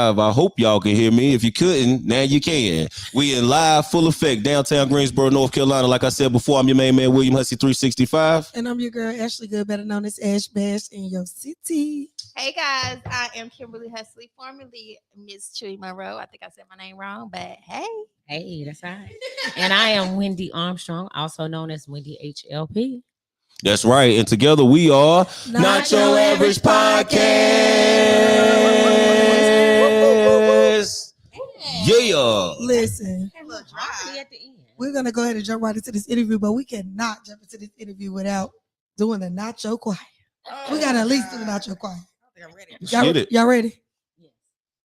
I hope y'all can hear me. If you couldn't, now you can. We in live full effect, downtown Greensboro, North Carolina. Like I said before, I'm your main man, William Hussey 365. And I'm your girl, Ashley Good, better known as Ash Bash in your city. Hey guys, I am Kimberly Hussey, formerly Miss Chewy Monroe. I think I said my name wrong, but hey. Hey, that's all right. And I am Wendy Armstrong, also known as Wendy HLP. That's right. And together we are Not Your Average Podcast. Yeah. Listen, we're going to go ahead and jump right into this interview, but we cannot jump into this interview without doing the Nacho Choir. We got to at least do the Nacho Choir. I'm ready. Y'all ready? Yes.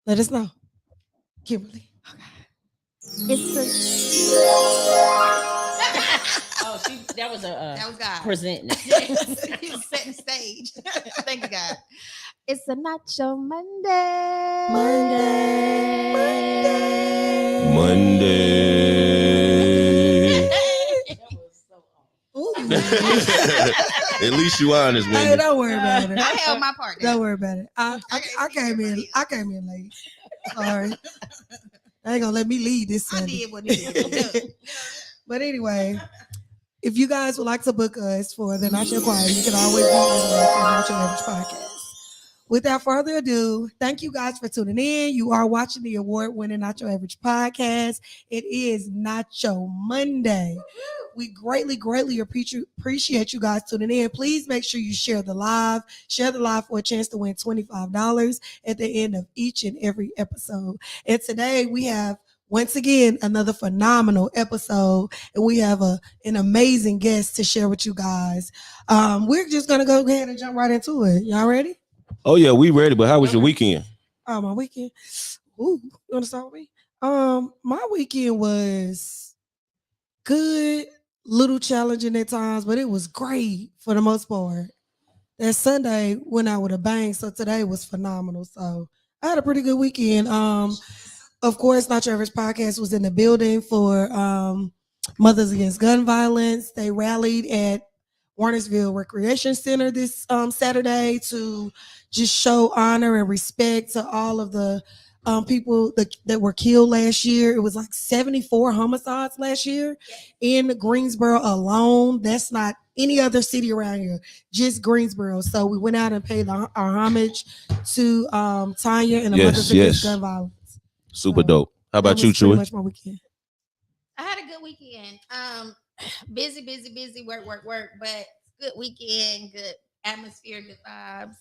Let us know. Kimberly. Okay. That was God presenting. He was setting stage. Thank you, God. It's a Nacho Monday. At least you honest, Wendy. Hey, don't worry about it. I held my part. Don't worry about it. I came in late. Sorry. I ain't gonna let me lead this Sunday. I did what he did. But anyway, if you guys would like to book us for the Nacho Choir, you can always do it for Nacho Average Podcast. Without further ado, thank you guys for tuning in. You are watching the award-winning Nacho Average Podcast. It is Nacho Monday. We greatly appreciate you guys tuning in. Please make sure you share the live. Share the live for a chance to win $25 at the end of each and every episode. And today we have, once again, another phenomenal episode, and we have an amazing guest to share with you guys. We're just going to go ahead and jump right into it. Y'all ready? Oh, yeah, we ready, but how was your weekend? My weekend? Ooh, you want to start with me? My weekend was good, little challenging at times, but it was great for the most part. That Sunday went out with a bang, so today was phenomenal. So I had a pretty good weekend. Of course, Not Your Average Podcast was in the building for Mothers Against Gun Violence. They rallied at Warnersville Recreation Center this Saturday to just show honor and respect to all of the people that were killed last year. It was like 74 homicides last year in Greensboro alone. That's not any other city around here, just Greensboro. So we went out and paid our homage to Tanya and the Mothers Against Gun Violence. Super dope. How about you, Chewy? Pretty much my weekend. I had a good weekend. Busy, work, but good weekend, good atmosphere, good vibes.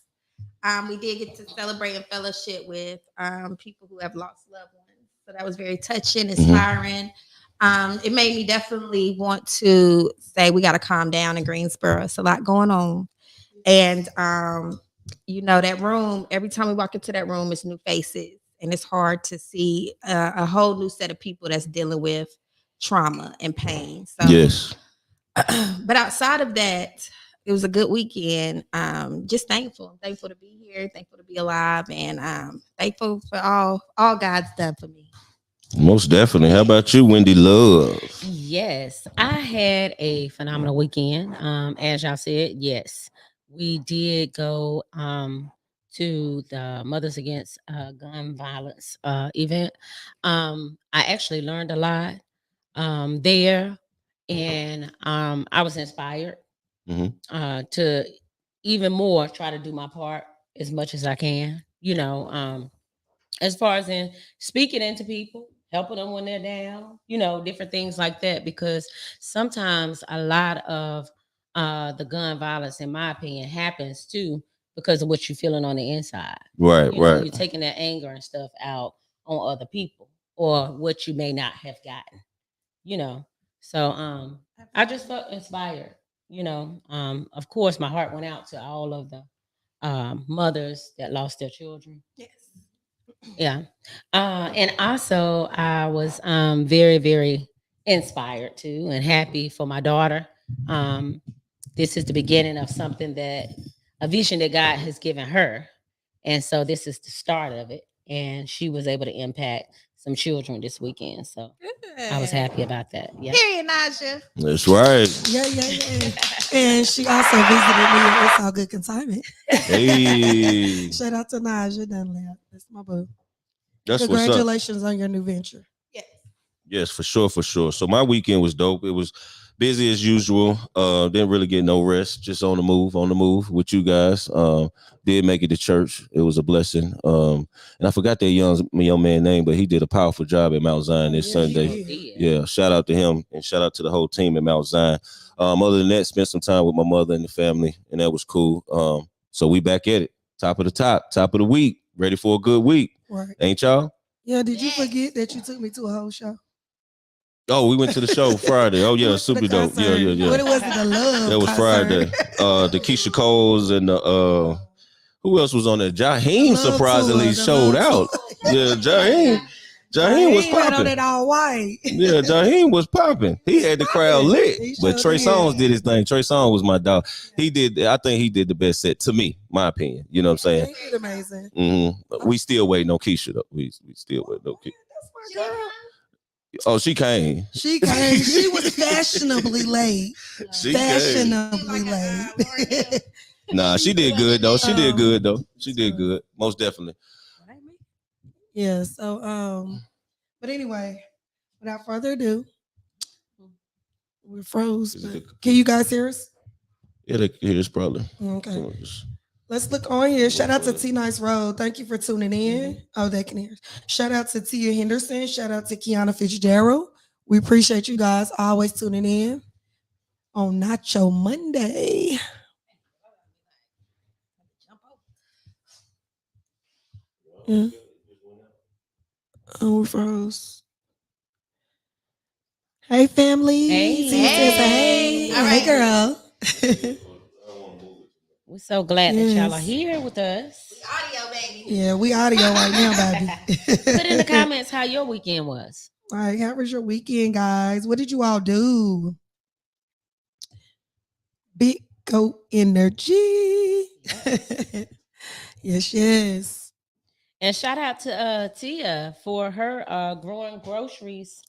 We did get to celebrate and fellowship with people who have lost loved ones. So that was very touching, inspiring. It made me definitely want to say we got to calm down in Greensboro. It's a lot going on. And, that room, every time we walk into that room, it's new faces. And it's hard to see a whole new set of people that's dealing with trauma and pain. So, yes. But outside of that, it was a good weekend. Just thankful to be here, thankful to be alive, and thankful for all God's done for me. Most definitely. How about you, Wendy Love? Yes, I had a phenomenal weekend. As y'all said, yes, we did go to the Mothers Against Gun Violence event. I actually learned a lot there, and I was inspired to even more try to do my part as much as I can. As far as in speaking into people helping them when they're down, different things like that. Because sometimes a lot of the gun violence, in my opinion, happens too because of what you're feeling on the inside. Right, right. You're taking that anger and stuff out on other people or what you may not have gotten, you know. So I just felt inspired, Of course, my heart went out to all of the mothers that lost their children. Yes. Yeah. And also, I was very, very inspired too and happy for my daughter. Um, this is the beginning of something a vision that God has given her. And so this is the start of it. And she was able to impact some children this weekend. So I was happy about that. Yeah. Period, Naja. That's right. Yeah. And she also visited me at It's All Good Consignment. Hey. Shout out to Naja Dunlap. That's my boo. That's what's up. Congratulations on your new venture. Yes. Yes, for sure, for sure. So my weekend was dope. It was busy as usual. Didn't really get no rest. Just on the move with you guys. Did make it to church. It was a blessing. And I forgot that young man name, but he did a powerful job at Mount Zion this Sunday. Yeah, shout out to him and shout out to the whole team at Mount Zion. Other than that, spent some time with my mother and the family, and that was cool. So we back at it. Top of the week. Ready for a good week. Right. Ain't y'all? Yeah, did you forget that you took me to a whole show? Oh, we went to the show Friday. Oh yeah, super dope. Yeah. What it was the love? That was Friday. The Keisha Coles and the who else was on there? Jaheim surprisingly showed out. Yeah, Jaheim was popping. On popping. it all white. Yeah, Jaheim was popping. He had the crowd lit. But Trey Songz did his thing. Trey Songz was my dog. I think he did the best set to me, my opinion. You know what I'm saying? He did amazing. Mm-hmm. We still waiting on Keisha though. We still waiting on Keisha. That's my girl. Oh, she came. She was fashionably late. Fashionably late. Nah, she did good though. She did good. Most definitely. Yeah. So, but anyway, without further ado, we're froze. Can you guys hear us? Yeah, they can hear us probably. Okay. Let's look on here. Shout out to T Nice Road. Thank you for tuning in. Oh, they can hear us. Shout out to Tia Henderson. Shout out to Kiana Fitzgerald. We appreciate you guys always tuning in on Nacho Monday. Yeah. Oh, we froze. Hey, family. Hey. All right. Hey, girl. We're so glad that y'all are here with us. Audio, baby. Yeah, we audio right now, baby. Put in the comments how your weekend was. All right, how was your weekend, guys? What did you all do? Big goat energy. Yes. And shout out to Tia for her growing groceries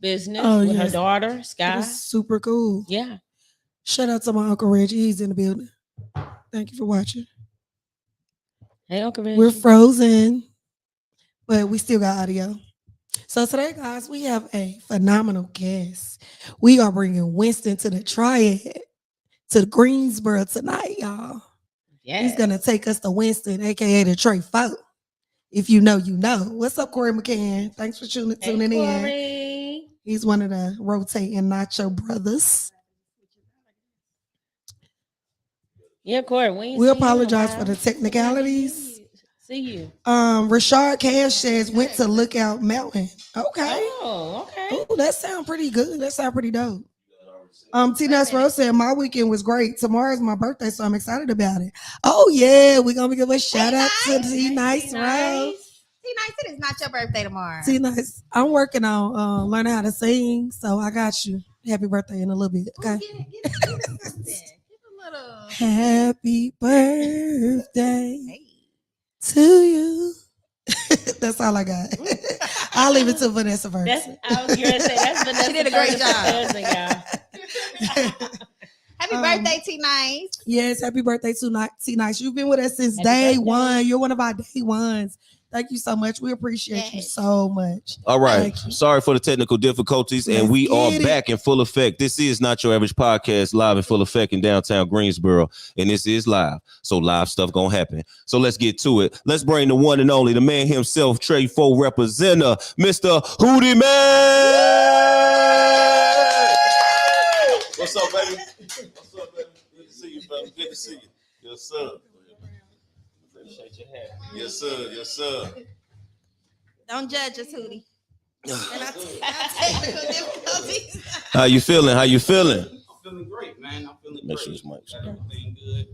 business with her daughter, Sky. Super cool. Yeah. Shout out to my Uncle Reggie. He's in the building. Thank you for watching. Hey, Uncle Reggie. We're frozen, but we still got audio. So today, guys, we have a phenomenal guest. We are bringing Winston to the Triad, to Greensboro tonight, y'all. Yes. He's going to take us to Winston, a.k.a. the Trey Folk. If you know, you know. What's up, Corey McCann? Thanks for tuning in. He's one of the rotating Nacho brothers. Yeah, Corey. We apologize for the technicalities. See you. Rashard Cash says went to Lookout Mountain. Okay. Oh, okay. Oh, that sounds pretty good. That sounds pretty dope. T-Nuts Rose said my weekend was great. Tomorrow's my birthday, so I'm excited about it. Oh yeah, we're gonna give a shout out to T-Nice Rose. T-Nice, it is not your birthday tomorrow. T-Nice, I'm working on learning how to sing, so I got you. Happy birthday in a little bit. Okay. Get a little. Happy birthday to you. That's all I got. I'll leave it to Vanessa first. I was gonna say that's Vanessa. She did a great job. Happy birthday, T-Nice. Yes, happy birthday to T-Nice. You've been with us since day one. You're one of our day ones. Thank you so much. We appreciate you Yes. so much. All right. Thank you. Sorry for the technical difficulties, and Let's we are get it. back in full effect. This is Not Your Average Podcast, live in full effect in downtown Greensboro, and this is live. So live stuff gonna happen. So let's get to it. Let's bring the one and only, the man himself, Trade 4 representative, Mr. Hootie Mack. What's up, baby? What's up, baby? Good to see you, brother. Good to see you. Yes, sir. Appreciate your hat. Yes, sir. Yes, sir. Don't judge us, Hootie. And I technical difficulties. How you feeling? How you feeling? I'm feeling great, man. I'm feeling Make sure great. it's mic. Everything good.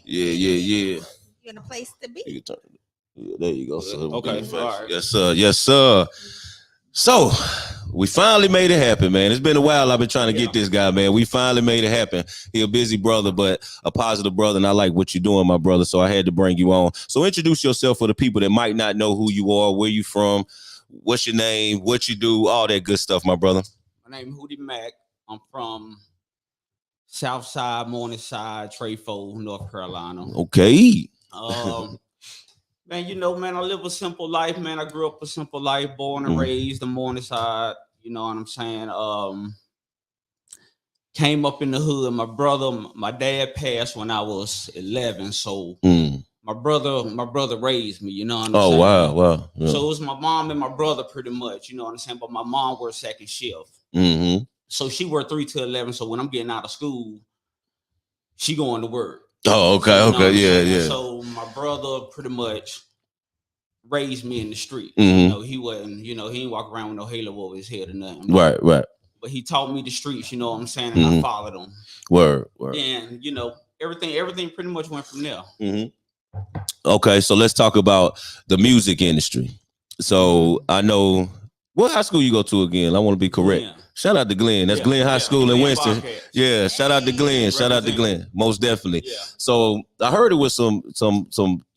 Yeah. You're in a place to be. You can turn it. Yeah, there you go. So Okay, all right. Yes, sir. Yes, sir. So we finally made it happen, man. It's been a while. I've been trying to get this guy, man. We finally made it happen. He a busy brother, but a positive brother, and I like what you're doing, my brother. So I had to bring you on. So introduce yourself for the people that might not know who you are, where you from, what's your name, what you do, all that good stuff, my brother. My name is Hootie Mack. I'm from Southside, Morningside, Trefo, North Carolina. Okay. Man, you know, man, I live a simple life, man. I grew up a simple life, born and raised in Morningside. You know what I'm saying? Came up in the hood. My dad passed when I was 11, so my brother raised me. You know what I'm saying? Oh wow. Yeah. So it was my mom and my brother pretty much. You know what I'm saying? But my mom worked second shift. So she worked 3 to 11. So when I'm getting out of school, she going to work. Oh, okay, You know what I'm saying? yeah. So my brother pretty much raised me in the street. Mhm. You know, he wasn't, he didn't walk around with no halo over his head or nothing. Right. But he taught me the streets, you know what I'm saying? And I followed him. Word. And, everything pretty much went from there. Okay, so let's talk about the music industry. So I know, what high school you go to again? I want to be correct. Yeah. Shout out to Glenn. That's Glenn High School in Glenn Winston. Bobcats. Yeah, shout out to Glenn. Shout out to Glenn. Most definitely. Yeah. So I heard it was some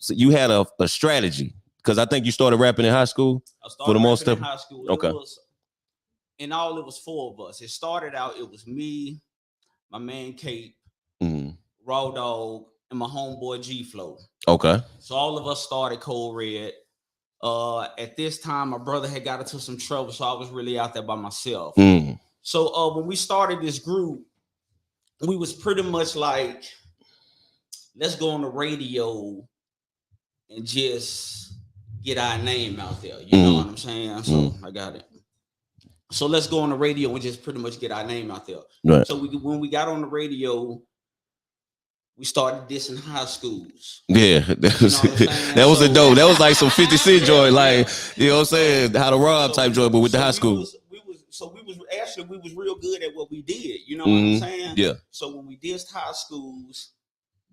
you had a strategy, because I think you started rapping in high school. I started for the most rapping in stuff. high school. Okay. It was 4 of us. It started out, it was me, my man Kate, Raw Dog, and my homeboy G Flow. Okay. So all of us started Cold Red. At this time, my brother had got into some trouble, so I was really out there by myself. So when we started this group, we was pretty much like, let's go on the radio and just get our name out there. You know what I'm saying? So I got it. So let's go on the radio and just pretty much get our name out there. Right. So when we got on the radio, we started dissing high schools. Yeah, that was a dope. That was like some 50 Cent joint, like, you know what I'm saying? How to rob type joint, but with the high school. We was real good at what we did. You know what I'm saying? Yeah. So when we dissed high schools,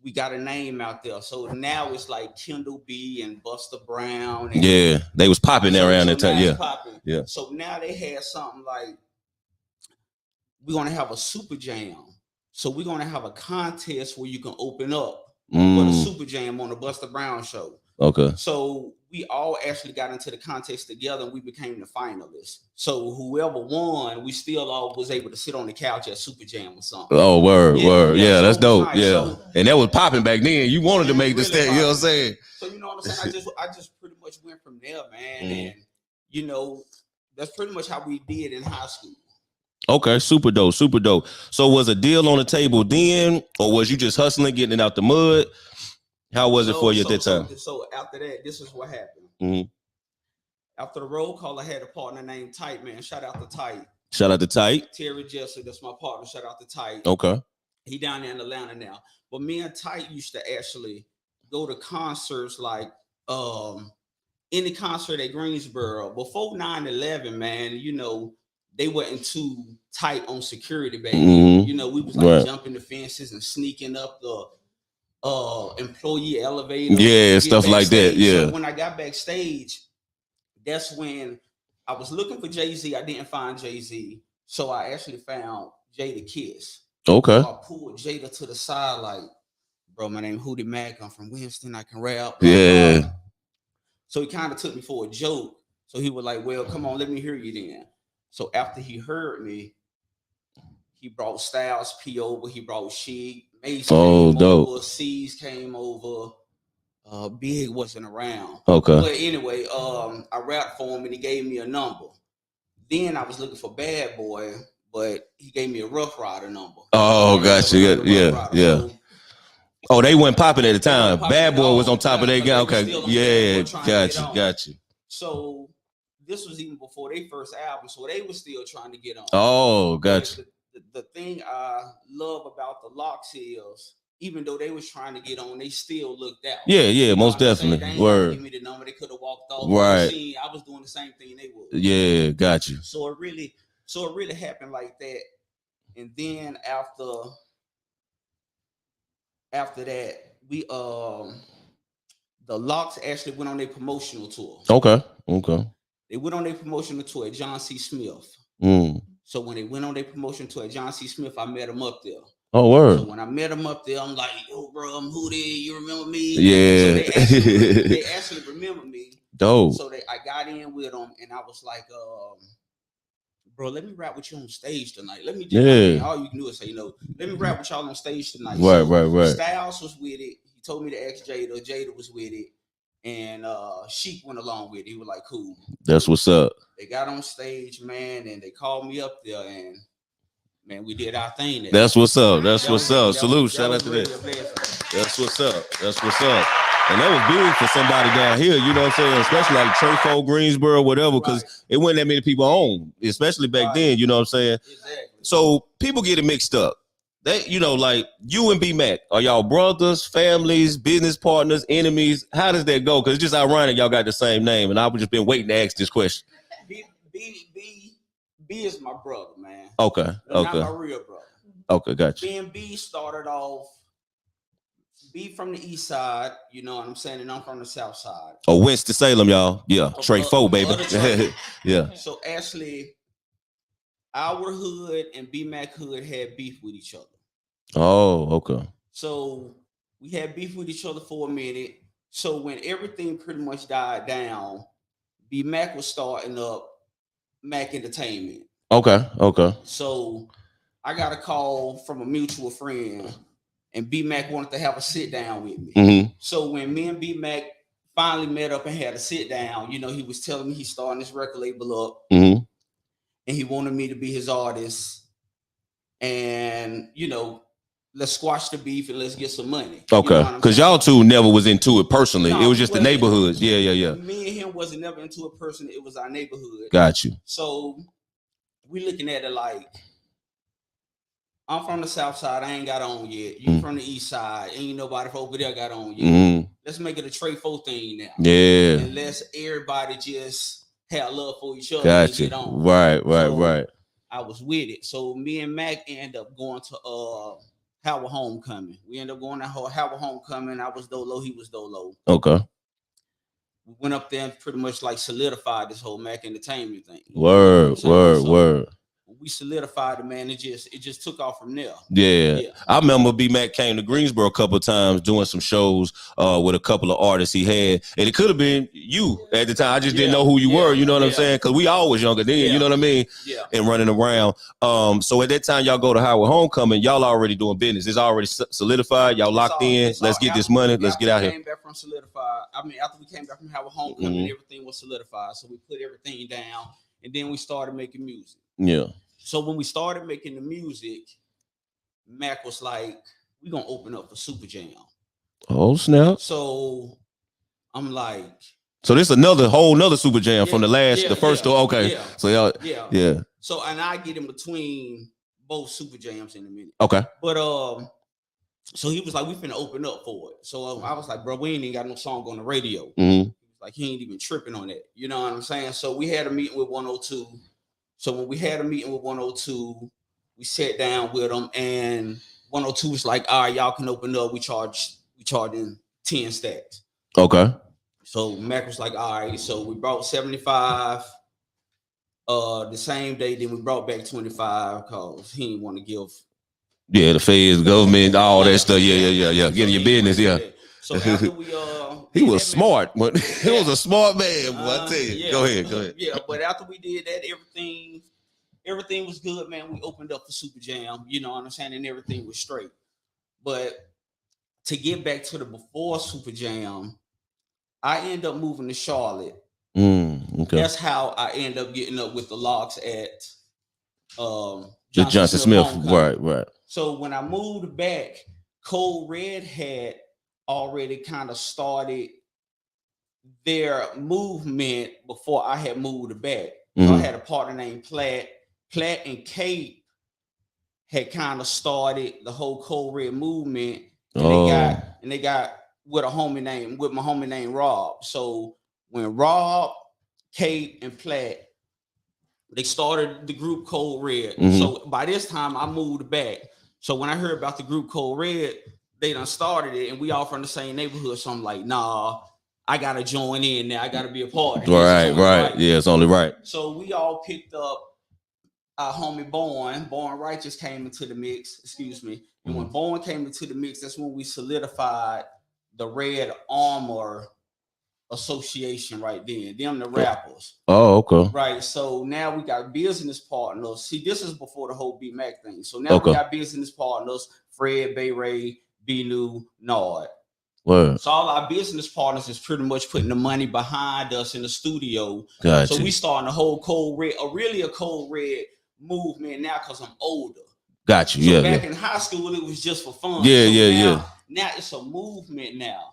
we got a name out there. So now it's like Kendall B and Buster Brown. And yeah, they was popping around that time. Yeah. Yeah. So now they had something like, we're gonna have a super jam. So we're gonna have a contest where you can open up for the super jam on the Buster Brown show. Okay. So we all actually got into the contest together and we became the finalists. So whoever won, we still all was able to sit on the couch at Super Jam or something. Oh, word. Yeah, that's dope. Nice. Yeah. So, and that was popping back then. You wanted to make the really step, you know what I'm saying? So you know what I'm saying? I just pretty much went from there, man. And that's pretty much how we did in high school. Okay, super dope. So was a deal on the table then, or was you just hustling, getting it out the mud? How was it for you at that time? So after that, this is what happened. After the roll call, I had a partner named Tight, man. Shout out to Tight. Shout out to Tight. Terry Jesse, that's my partner. Shout out to Tight. Okay. He down there in Atlanta now. But me and Tight used to actually go to concerts like any concert at Greensboro. Before 9/11, man, they wasn't too tight on security back then. We was like jumping the fences and sneaking up the employee elevator. Yeah, stuff like that. Yeah. So when I got backstage, that's when I was looking for Jay-Z. I didn't find Jay-Z. So I actually found Jada Kiss. Okay. So I pulled Jada to the side like, bro, my name Hootie Mack. I'm from Winston. I can rap. Yeah. So he kind of took me for a joke. So he was like, well, come on, let me hear you then. So after he heard me, he brought Styles P over. He brought Sheik. Mace came dope. over. C's came over. Big wasn't around. Okay. But anyway, I rapped for him and he gave me a number. Then I was looking for Bad Boy, but he gave me a Rough Rider number. Oh, gotcha. Yeah. Oh, they weren't popping at the time. Bad Boy was on top of their game. Okay. Yeah, got you. So this was even before their first album, so they were still trying to get on. Oh, gotcha. The thing I love about the Locks is, even though they was trying to get on, they still looked out. Yeah, most definitely. They Word. Give me the number, they could have walked off. Right. I was doing the same thing they would. Yeah, got you. So it really happened like that. And then after that, we the Locks actually went on their promotional tour. Okay. They went on their promotional tour at John C. Smith. So when they went on their promotion tour at John C. Smith, I met them up there. Oh, word. So when I met them up there, I'm like, yo, bro, I'm Hootie. You remember me? Yeah. So they actually remember me. Dope. So I got in with them, and I was like, bro, let me rap with you on stage tonight. Let me just, all you can do is say, let me rap with y'all on stage tonight. Right. Styles was with it. He told me to ask Jada. Jada was with it. And Sheik went along with it. He was like, cool. That's what's up. They got on stage, man, and they called me up there, and man, we did our thing there. That's what's up. Salute. Shout out to that. That's what's up. And that was big for somebody down here, you know what I'm saying? Especially like Trefo, Greensboro, whatever, because it wasn't that many people on, especially back then, you know what I'm saying? Exactly. So people get it mixed up. They, like you and B Mac, are y'all brothers, families, business partners, enemies? How does that go? Because it's just ironic y'all got the same name, and I've just been waiting to ask this question. B is my brother, man. Okay. Not my real brother. Okay, gotcha. Me and B started off. B from the east side, you know what I'm saying, and I'm from the south side. Oh, Winston-Salem, y'all. Yeah, Trey-4, baby. Yeah. So actually, our hood and B-Mac hood had beef with each other. Oh, okay. So we had beef with each other for a minute. So when everything pretty much died down, B-Mac was starting up Mac Entertainment. Okay. So I got a call from a mutual friend, and B-Mac wanted to have a sit down with me. Mm-hmm. So when me and B-Mac finally met up and had a sit down, he was telling me he's starting this record label up, and he wanted me to be his artist, and let's squash the beef and let's get some money. Okay, because y'all two never was into it personally. It was just the neighborhoods. Yeah. Me and him wasn't never into it personally. It was our neighborhood. Got you. So we looking at it like, I'm from the south side. I ain't got on yet. You from the east side. Ain't nobody from over there got on yet. Let's make it a Trey-4 thing now. Yeah. And let's everybody just have love for each other. Got you. Get on. Right. I was with it. So me and Mac end up going to Howard Homecoming. We ended up going to Howard Homecoming. I was Dolo. He was Dolo. Okay. We went up there and pretty much like solidified this whole Mac Entertainment thing. Word. We solidified it, man. It just took off from there. Yeah. I remember B Mac came to Greensboro a couple of times doing some shows with a couple of artists he had, and it could have been you at the time. I just didn't know who you were. You know what I'm saying? Because we all was younger then. You know what I mean? Yeah. And running around. So at that time, y'all go to Howard Homecoming. Y'all already doing business. It's already solidified. Y'all locked in. Let's get this money. Let's get out here. Came back from solidified. After we came back from Howard Homecoming, everything was solidified. So we put everything down, and then we started making music. Yeah. So when we started making the music, Mac was like, we're going to open up for Super Jam. Oh, snap. So I'm like. So this whole nother Super Jam from the first tour. Okay. Yeah. So y'all. Yeah. So, and I get in between both Super Jams in a minute. Okay. But, so he was like, we finna open up for it. So I was like, bro, we ain't even got no song on the radio. He was like, he ain't even tripping on that. You know what I'm saying? So we had a meeting with 102. So when we had a meeting with 102, we sat down with them, and 102 was like, all right, y'all can open up. We charging 10 stacks. Okay. So Mac was like, all right. So we brought 75 the same day. Then we brought back 25 because he didn't want to give. Yeah, the feds, government, all that stuff. Yeah. Getting your business. Yeah. So after we he was smart, but he was a smart man. Boy, I tell you. Go ahead. Yeah, but after we did that, everything was good, man. We opened up for Super Jam, you know what I'm saying, and everything was straight. But to get back to the before Super Jam, I end up moving to Charlotte. Okay. That's how I end up getting up with the Locks at Johnson Smith. Homecoming. Right. So when I moved back, Code Red had already kind of started their movement before I had moved back. I had a partner named Platt. Platt and Kate had kind of started the whole Code Red movement, and they got with my homie named Rob. So when Rob, Kate, and Platt, they started the group Code Red. So by this time I moved back. So when I heard about the group Code Red, they done started it, and we all from the same neighborhood. So I'm like, nah, I gotta join in now. I gotta be a part of this. Right. Yeah, it's only right. So we all picked up our homie Born Righteous came into the mix. Excuse me. And when Born came into the mix, that's when we solidified the Red Armor Association right then. Them the rappers. Oh, okay. Right. So now we got business partners. See, this is before the whole B Mac thing. So now we got business partners: Fred, Bay Ray, B New, Nard. Word. So all our business partners is pretty much putting the money behind us in the studio. Gotcha. So we starting a whole Code Red, really a Code Red movement now because I'm older. Got you. So Yeah. back in high school, it was just for fun. Yeah. Now it's a movement now.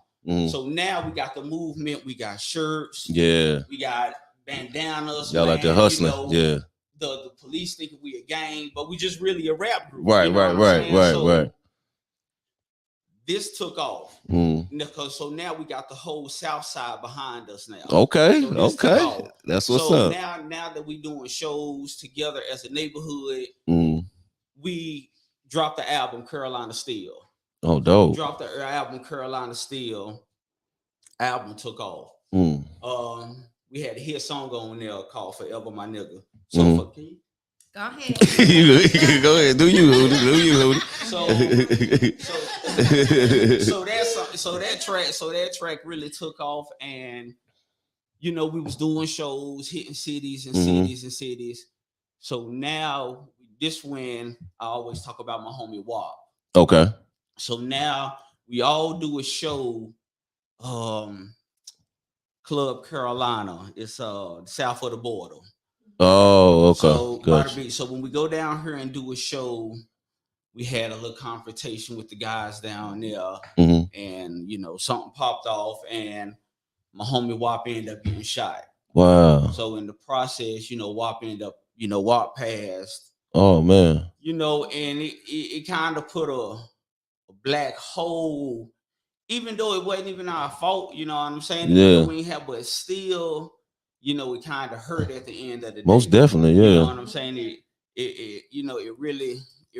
So now we got the movement. We got shirts. Yeah. We got bandanas. Y'all like the hustling. Yeah. The police thinking we a gang, but we just really a rap group. Right. This took off. So now we got the whole South Side behind us now. Okay. So That's what's up. Now that we doing shows together as a neighborhood, we dropped the album Carolina Steel. Oh, dope. Dropped the album Carolina Steel. Album took off. We had a hit song on there called Forever My Nigga. So fuck you. Go ahead. Go ahead. Do you? So that track really took off, and we was doing shows, hitting cities and cities and cities. So now this when I always talk about my homie WAP. Okay. So now we all do a show, Club Carolina. It's south of the border. Oh, okay. So when we go down here and do a show, we had a little confrontation with the guys down there, and something popped off, and my homie WAP ended up getting shot. Wow. So in the process, WAP ended up, WAP passed. Oh man. And it kind of put a black hole, even though it wasn't even our fault. You know what I'm saying? Yeah. We have, but still. It kind of hurt at the end of the day. Most definitely, yeah. You know what I'm saying? It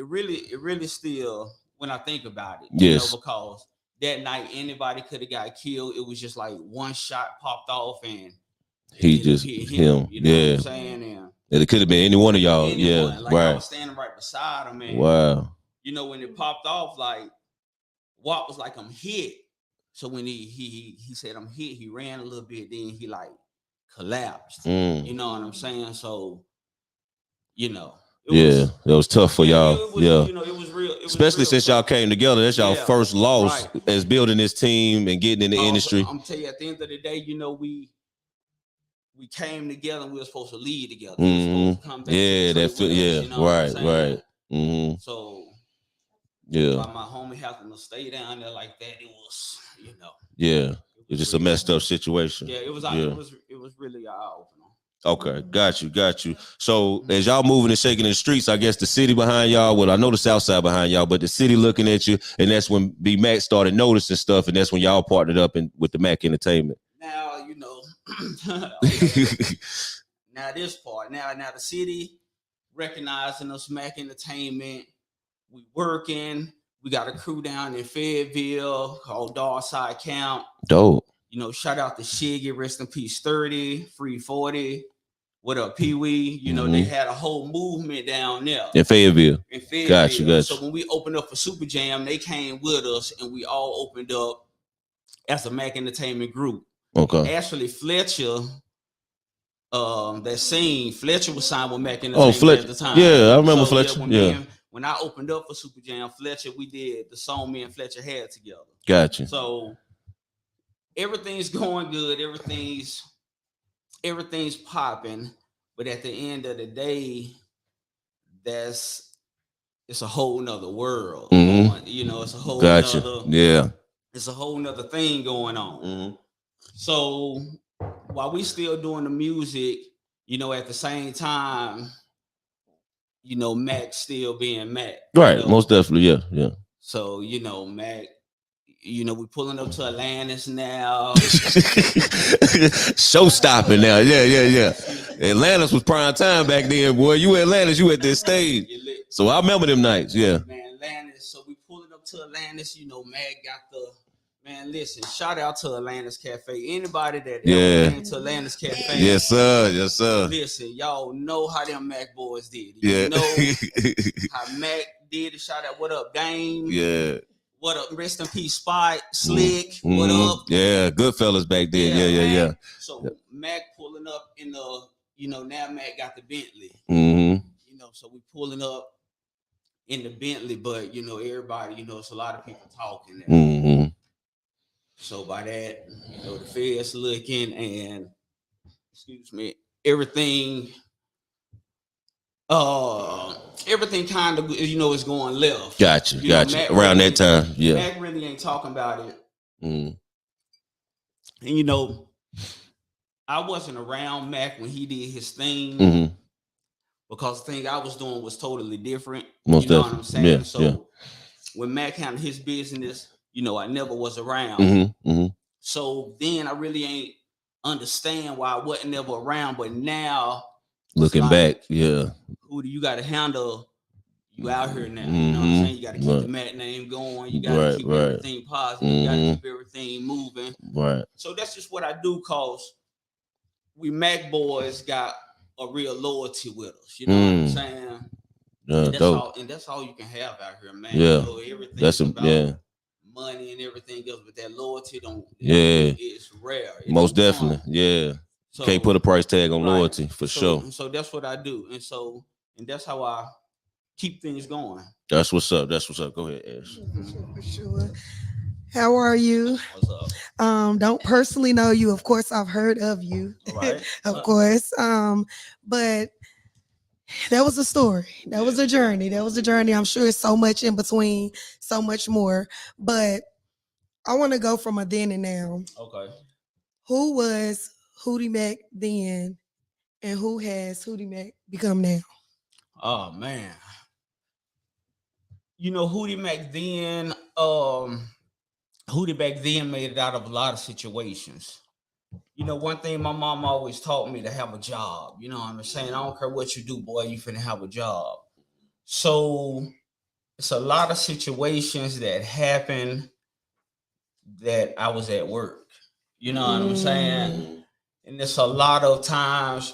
really still, when I think about it, yes. Because that night anybody could have got killed. It was just like one shot popped off and he just hit him. You know what I'm saying? And it could have been any one of y'all. Anyone. Yeah, like right. I was standing right beside him, man. Wow. When it popped off, like WAP was like, I'm hit. So when he said I'm hit, he ran a little bit, then he like collapsed. You know what I'm saying? So, it was tough for y'all. It was real. Especially since y'all came together. That's y'all first loss as building this team and getting in the industry. I'm telling you, at the end of the day, we came together and we were supposed to lead together. Mm-hmm. To come back right. So by my homie having to stay down there like that, it was, Yeah. It's just a messed up situation. Yeah, it was really eye opener. Okay, got you. So as y'all moving and shaking in the streets, I guess the city behind y'all, well, I know the South Side behind y'all, but the city looking at you, and that's when B Mac started noticing stuff, and that's when y'all partnered up with the Mac Entertainment. Now, now this part, now the city recognizing us, Mac Entertainment, we working. We got a crew down in Fayetteville called Darside Camp. Dope. Shout out to Shiggy, rest in peace 30, Free 40. What up, Pee Wee? They had a whole movement down there. In Fayetteville. Got you. So when we opened up for Super Jam, they came with us and we all opened up as a Mac Entertainment group. Okay. Actually, Fletcher, Fletcher was signed with Mac Entertainment at the time. Yeah, I remember Fletcher. when I opened up for Super Jam, Fletcher, we did the song me and Fletcher had together. Gotcha. So everything's going good. Everything's popping. But at the end of the day, it's a whole nother world. Mm-hmm. You know, it's a whole Gotcha. nother, it's a whole nother thing going on. Mm-hmm. So while we still doing the music, you know, at the same time, you know, Mac still being Mac. Right, you know? most definitely, yeah. So, you know, Mac, you know, we pulling up to Atlantis now. Show stopping now. Yeah. Atlantis was prime time back then, boy. You in Atlantis, you at this stage. So I remember them nights, yeah. Man, Atlantis. So we pulling up to Atlantis, you know, Mac got the man, listen, shout out to Atlantis Cafe. Anybody that ever came to Atlantis Cafe. Yes, sir. Listen, y'all know how them Mac boys did. You know how Mac did it. Shout out, what up, Dame? Yeah. What up, rest in peace, Spot, Slick, what up? Yeah, good fellas back then. Yeah. So Mac pulling up in the, you know, now Mac got the Bentley. Mm-hmm. You know, so we pulling up in the Bentley, but you know, everybody, you know, it's a lot of people talking. Mm-hmm. So by that, you know, the feds looking and everything kind of, you know, is going left. Gotcha. Around that time, yeah. Mac really ain't talking about it. Mm. And you know, I wasn't around Mac when he did his thing because the thing I was doing was totally different. Most you know definitely. What I'm saying? Yeah, so when Mac handled his business, you know, I never was around. Mm-hmm. So then I really ain't understand why I wasn't never around. But now, looking back, yeah. Who do you got to handle? You out here now. You know what I'm saying? You got to keep the Mac name going. You got to keep everything positive. You got to keep everything moving. Right. So that's just what I do, cause we Mac boys got a real loyalty with us. You know what I'm saying? And that's all you can have out here, man. Yeah. You know, everything about money and everything else, but that loyalty it's rare. Most definitely. Yeah. So, can't put a price tag on loyalty for sure. So that's what I do. And that's how I keep things going. That's what's up. Go ahead, Ash. For sure. How are you? What's up? Don't personally know you. Of course, I've heard of you. Right. Of course. But that was a story. That was a journey. I'm sure it's so much in between, so much more. But I want to go from a then and now. Okay. Who was Hootie Mack then, and who has Hootie Mack become now? Oh man. You know, Hootie Mack back then made it out of a lot of situations. You know, one thing my mom always taught me to have a job. You know what I'm saying? I don't care what you do, boy, you finna have a job. So it's a lot of situations that happen that I was at work. You know what I'm saying? And it's a lot of times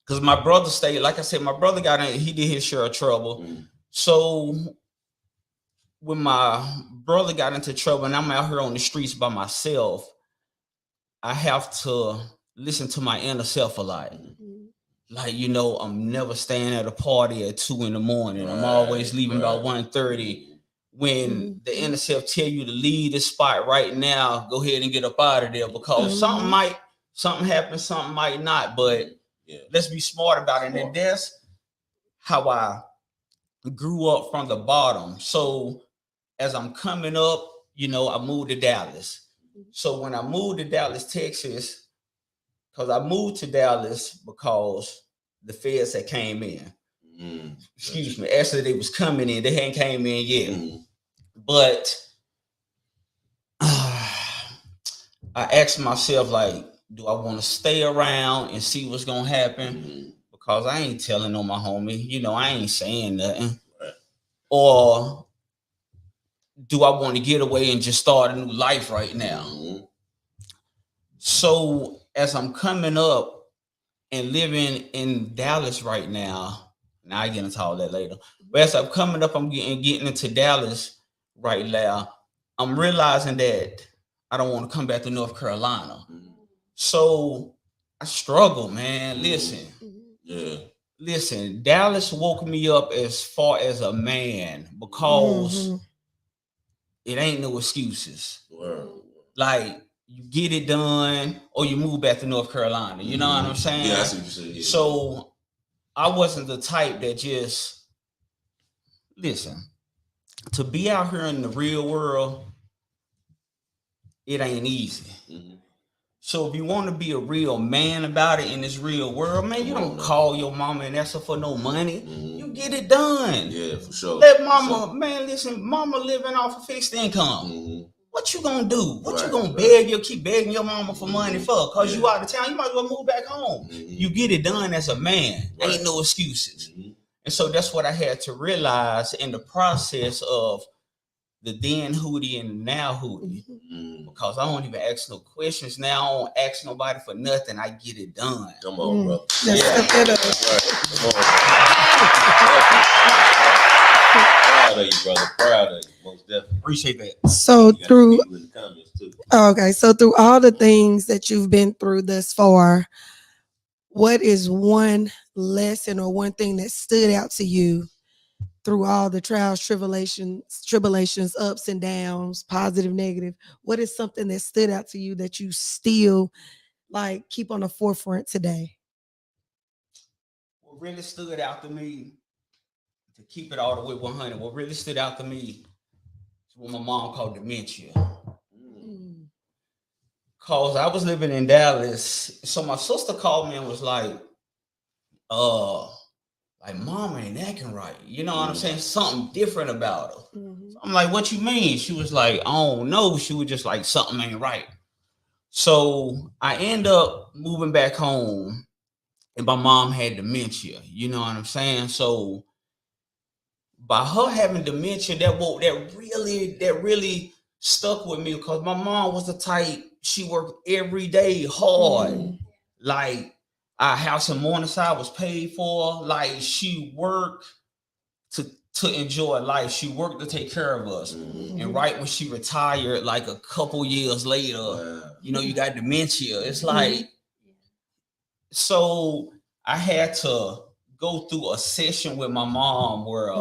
because my brother stayed, like I said, my brother he did his share of trouble. So when my brother got into trouble and I'm out here on the streets by myself, I have to listen to my inner self a lot. Like, you know, I'm never staying at a party at 2 a.m. I'm always leaving about 1:30. When the inner self tell you to leave this spot right now, go ahead and get up out of there because something happen, something might not. But let's be smart about it. And that's how I grew up from the bottom. So as I'm coming up, you know, I moved to Dallas. So when I moved to Dallas, Texas, because I moved to Dallas because the feds had came in. Excuse me. Actually, they was coming in. They hadn't came in yet. But I asked myself, like, do I want to stay around and see what's going to happen? Because I ain't telling on my homie. You know, I ain't saying nothing. Or do I want to get away and just start a new life right now? So as I'm coming up and living in Dallas right now, now I get into all that later. But as I'm coming up, I'm getting into Dallas right now. I'm realizing that I don't want to come back to North Carolina. So I struggle, man. Listen. Yeah. listen, Dallas woke me up as far as a man because it ain't no excuses. Like, you get it done or you move back to North Carolina. You know what I'm saying? Yeah, I see what you're saying. Yeah. So I wasn't the type that just, listen, to be out here in the real world, it ain't easy. So if you want to be a real man about it in this real world, man, you don't call your mama and ask her for no money. You get it done. Yeah, for sure. Let mama, man, listen, mama living off a fixed income. What you gonna do? What you gonna beg? You'll keep begging your mama for money for? Cause you out of town, you might as well move back home. You get it done as a man. Ain't no excuses. And so that's what I had to realize in the process of the then Hootie and now Hootie. Because I don't even ask no questions now. I don't ask nobody for nothing. I get it done. Come on, bro. Proud of you, brother. Proud of you. Most definitely. Appreciate that. So through all the things that you've been through thus far, what is one lesson or one thing that stood out to you through all the trials, tribulations, ups and downs, positive, negative? What is something that stood out to you that you still like keep on the forefront today? What really stood out to me, to keep it all the way 100, what really stood out to me is what my mom called dementia. Cause I was living in Dallas, so my sister called me and was like, mom ain't acting right. You know what I'm saying? Something different about her. So I'm like, what you mean? She was like, I don't know. She was just like, something ain't right. So I end up moving back home and my mom had dementia. You know what I'm saying? So by her having dementia, that really stuck with me because my mom was the type, she worked every day hard. Like, our house in Morningside was paid for. Like, she worked to enjoy life. She worked to take care of us. And right when she retired, like a couple years later, you know, you got dementia. It's like, so I had to go through a session with my mom where,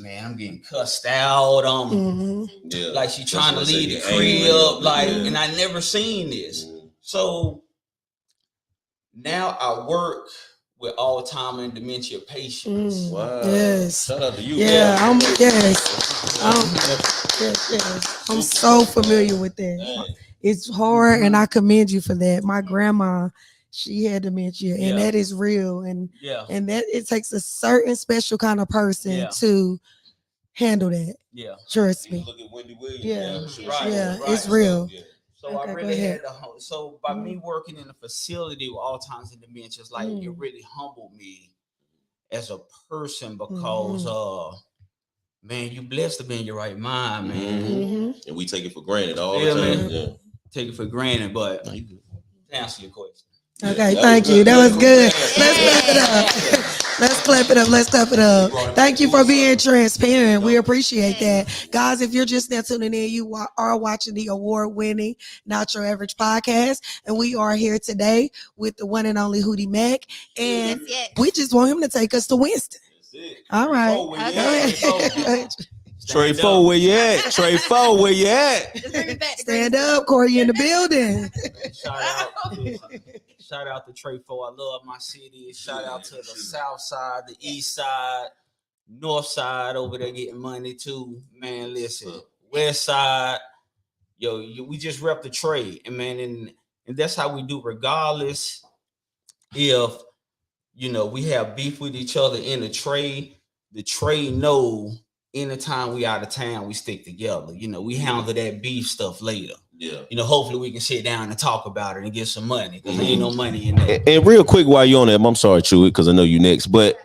man, I'm getting cussed out. Like she trying to leave the crib. Like, and I never seen this. So now I work with Alzheimer's and dementia patients. Wow. Yes. Shout out to you. Yeah, I'm so familiar with that. It's hard, and I commend you for that. My grandma, she had dementia, and that is real, and that it takes a certain special kind of person to handle that. Yeah, trust me. Look at Wendy Williams. It's real. So I really had to. So by me working in a facility with Alzheimer's and dementia, like it really humbled me as a person because, man, you blessed to be in your right mind, man. And we take it for granted all the time. Man. Take it for granted, but to answer your question. Okay, thank you. That was good. Let's clap it up. Let's clap it up. Thank you for being transparent. We appreciate that. Guys, if you're just now tuning in, you are watching the award-winning Not Your Average podcast. And we are here today with the one and only Hootie Mack. And we just want him to take us to Winston. All right. Go ahead. Trey 4, where you at? Trey 4, where you at? Stand up, Corey, in the building. Shout out to Trey 4. I love my city. Shout out to the south side, the east side, north side over there getting money too. Man, listen, west side, we just rep the trade. And man, and that's how we do regardless if, we have beef with each other in the trade know anytime we out of town, we stick together. We handle that beef stuff later. Yeah. Hopefully we can sit down and talk about it and get some money because there ain't no money in that. And real quick while you're on that, I'm sorry, Chewy, because I know you next, but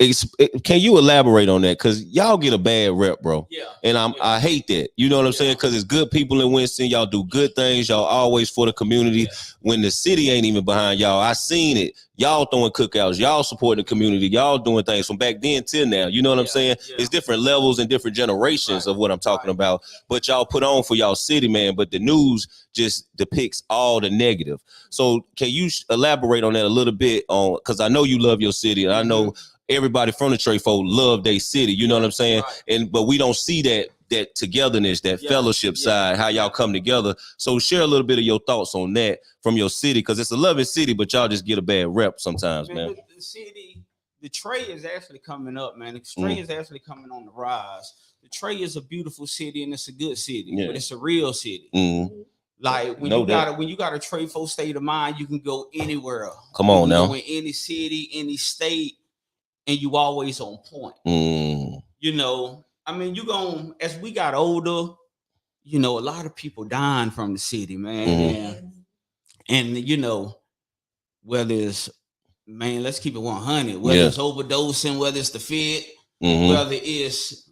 can you elaborate on that? Because y'all get a bad rep, bro. Yeah. And I hate that. You know what I'm saying? Because it's good people in Winston. Y'all do good things. Y'all always for the community. Yeah. When the city ain't even behind y'all, I seen it. Y'all throwing cookouts. Y'all supporting the community. Y'all doing things from back then till now. You know what I'm saying? Yeah. It's different levels and different generations of what I'm talking about. But y'all put on for y'all city, man. But the news just depicts all the negative. So can you elaborate on that a little bit on, because I know you love your city, and I know everybody from the Trey folk love their city, you know what I'm saying? Right. But we don't see that togetherness, that fellowship side, how y'all come together. So share a little bit of your thoughts on that from your city, because it's a loving city, but y'all just get a bad rep sometimes, man. The city, the Trey is actually coming up, man. The Trey is actually coming on the rise. The Trey is a beautiful city and it's a good city, but it's a real city. Like when you got a Trey folk state of mind, you can go anywhere. Come on now. Go in any city, any state, and you always on point. You know, I mean, as we got older, you know, a lot of people dying from the city, man. And you know, whether it's, man, let's keep it 100, whether it's overdosing, whether it's the fit, whether it's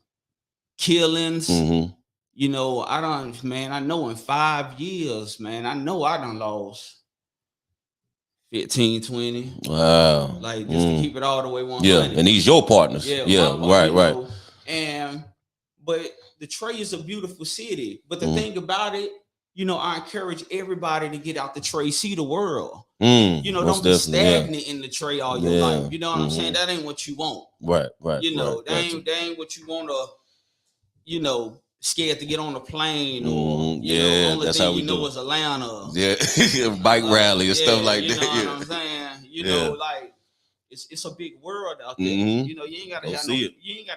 killings, you know, I know in 5 years, man, I done lost 15, 20. Wow. Like, just to keep it all the way 100. Yeah, and these your partners. Right. Know, but the Trey is a beautiful city. But the thing about it, you know, I encourage everybody to get out the Trey, see the world. You know, don't be stagnant in the Trey all your life. You know what I'm saying? That ain't what you want. Right. You know, that ain't what you want to, you know, scared to get on a plane or you know, only that's thing how we you know do. is Atlanta. Bike rally and stuff like you that. You know what I'm saying? You know, like it's a big world out there. You know, you ain't gotta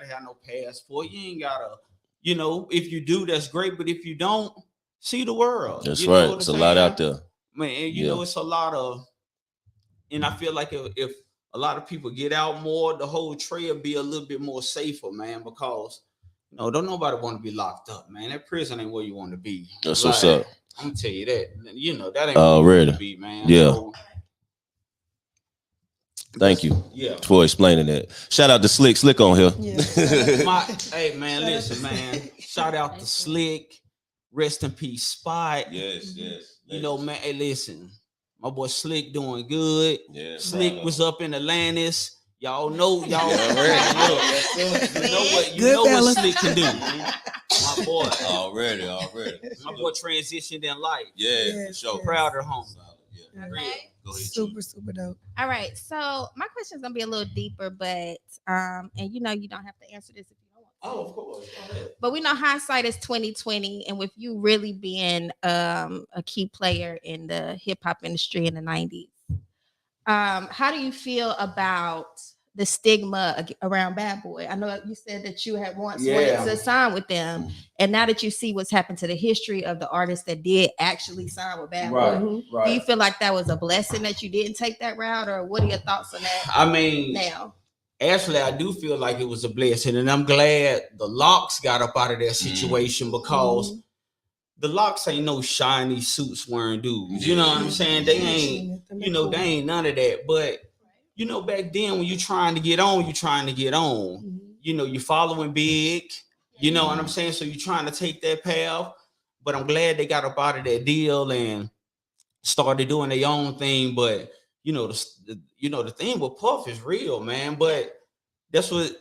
have no passport. You ain't gotta, you know, if you do, that's great. But if you don't, see the world. That's right. It's a lot out there. Man, you know, it's a lot of, and I feel like if a lot of people get out more, the whole Trey will be a little bit more safer, man, because you know, don't nobody want to be locked up, man. That prison ain't where you want to be. That's what's up. I'm gonna tell you that. You know, that ain't where you want to be, man. Yeah. So, thank you for explaining that. Shout out to Slick on here. Hey, man, listen, man. Shout out to Slick. Rest in peace, Spot. Yes. You know, man, hey, listen. My boy Slick doing good. Slick was up in Atlantis. Y'all know, you know what Slick can do. My boy. Already. My boy transitioned in life. For sure. Proud of home. Okay. Go ahead, Super dope. All right. So my question is gonna be a little deeper, but and you know you don't have to answer this if you don't want to. Oh, of course. But we know hindsight is 2020, and with you really being a key player in the hip hop industry in the 90s, how do you feel about the stigma around Bad Boy? I know you said that you had once wanted to sign with them, and now that you see what's happened to the history of the artists that did actually sign with Bad Boy, do you feel like that was a blessing that you didn't take that route, or what are your thoughts on that? I mean, now. Actually, I do feel like it was a blessing, and I'm glad the Locks got up out of that situation because the Locks ain't no shiny suits wearing dudes. You know what I'm saying? They ain't, you know, they ain't none of that. But, you know, back then when you're trying to get on, you know, you're following big, you know what I'm saying? So you're trying to take that path. But I'm glad they got up out of that deal and started doing their own thing. But you know, the thing with Puff is real, man. But that's what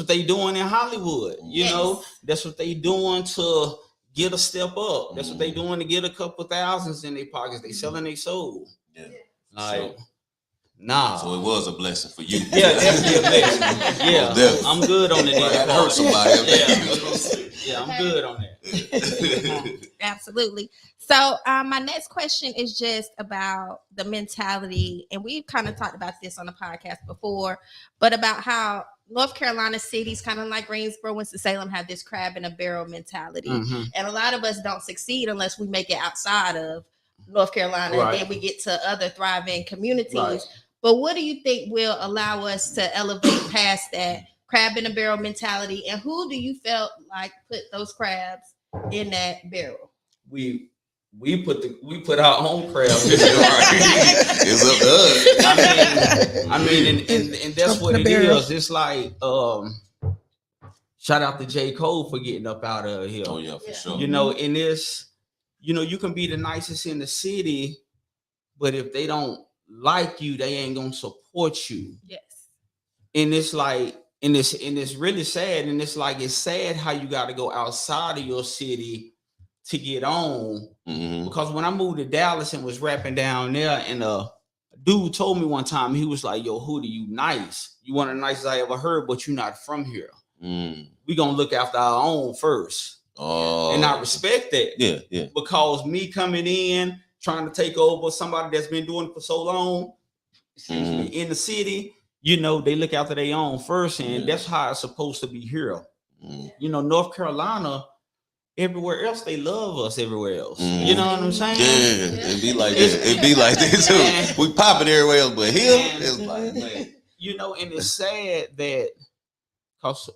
they doing in Hollywood. You know, that's what they doing to get a step up. That's what they doing to get a couple thousands in their pockets. They selling their soul. Like, nah. So it was a blessing for you. Yeah, definitely a blessing. Yeah, I'm good on it. I hurt somebody. Yeah, I'm good on that. Absolutely. So my next question is just about the mentality, and we've kind of talked about this on the podcast before, but about how North Carolina cities, kind of like Greensboro, Winston-Salem, have this crab in a barrel mentality. And a lot of us don't succeed unless we make it outside of North Carolina, and then we get to other thriving communities. But what do you think will allow us to elevate past that crab in a barrel mentality? And who do you felt like put those crabs in that barrel? We put our own crab in It's up to us. I mean, and that's what it is. It's like, shout out to J. Cole for getting up out of here. Oh yeah, for sure. You know, in this, you know, you can be the nicest in the city, but if they don't like you, they ain't gonna support you. Yes. And it's like, and it's really sad. And it's like, it's sad how you got to go outside of your city to get on. Mm-hmm. Because when I moved to Dallas and was rapping down there, and a dude told me one time, he was like, "Yo, Hootie, you nice. You one of the nicest I ever heard, but you not from here. We gonna look after our own first." Oh, and I respect that. Yeah. Because me coming in, trying to take over somebody that's been doing it for so long, in the city, they look after their own first, and that's how it's supposed to be here. North Carolina, everywhere else, they love us everywhere else. You know what I'm saying? Yeah, it'd be like that. It'd be like this too. We popping everywhere else, but here, it's like, man. And it's sad that, cause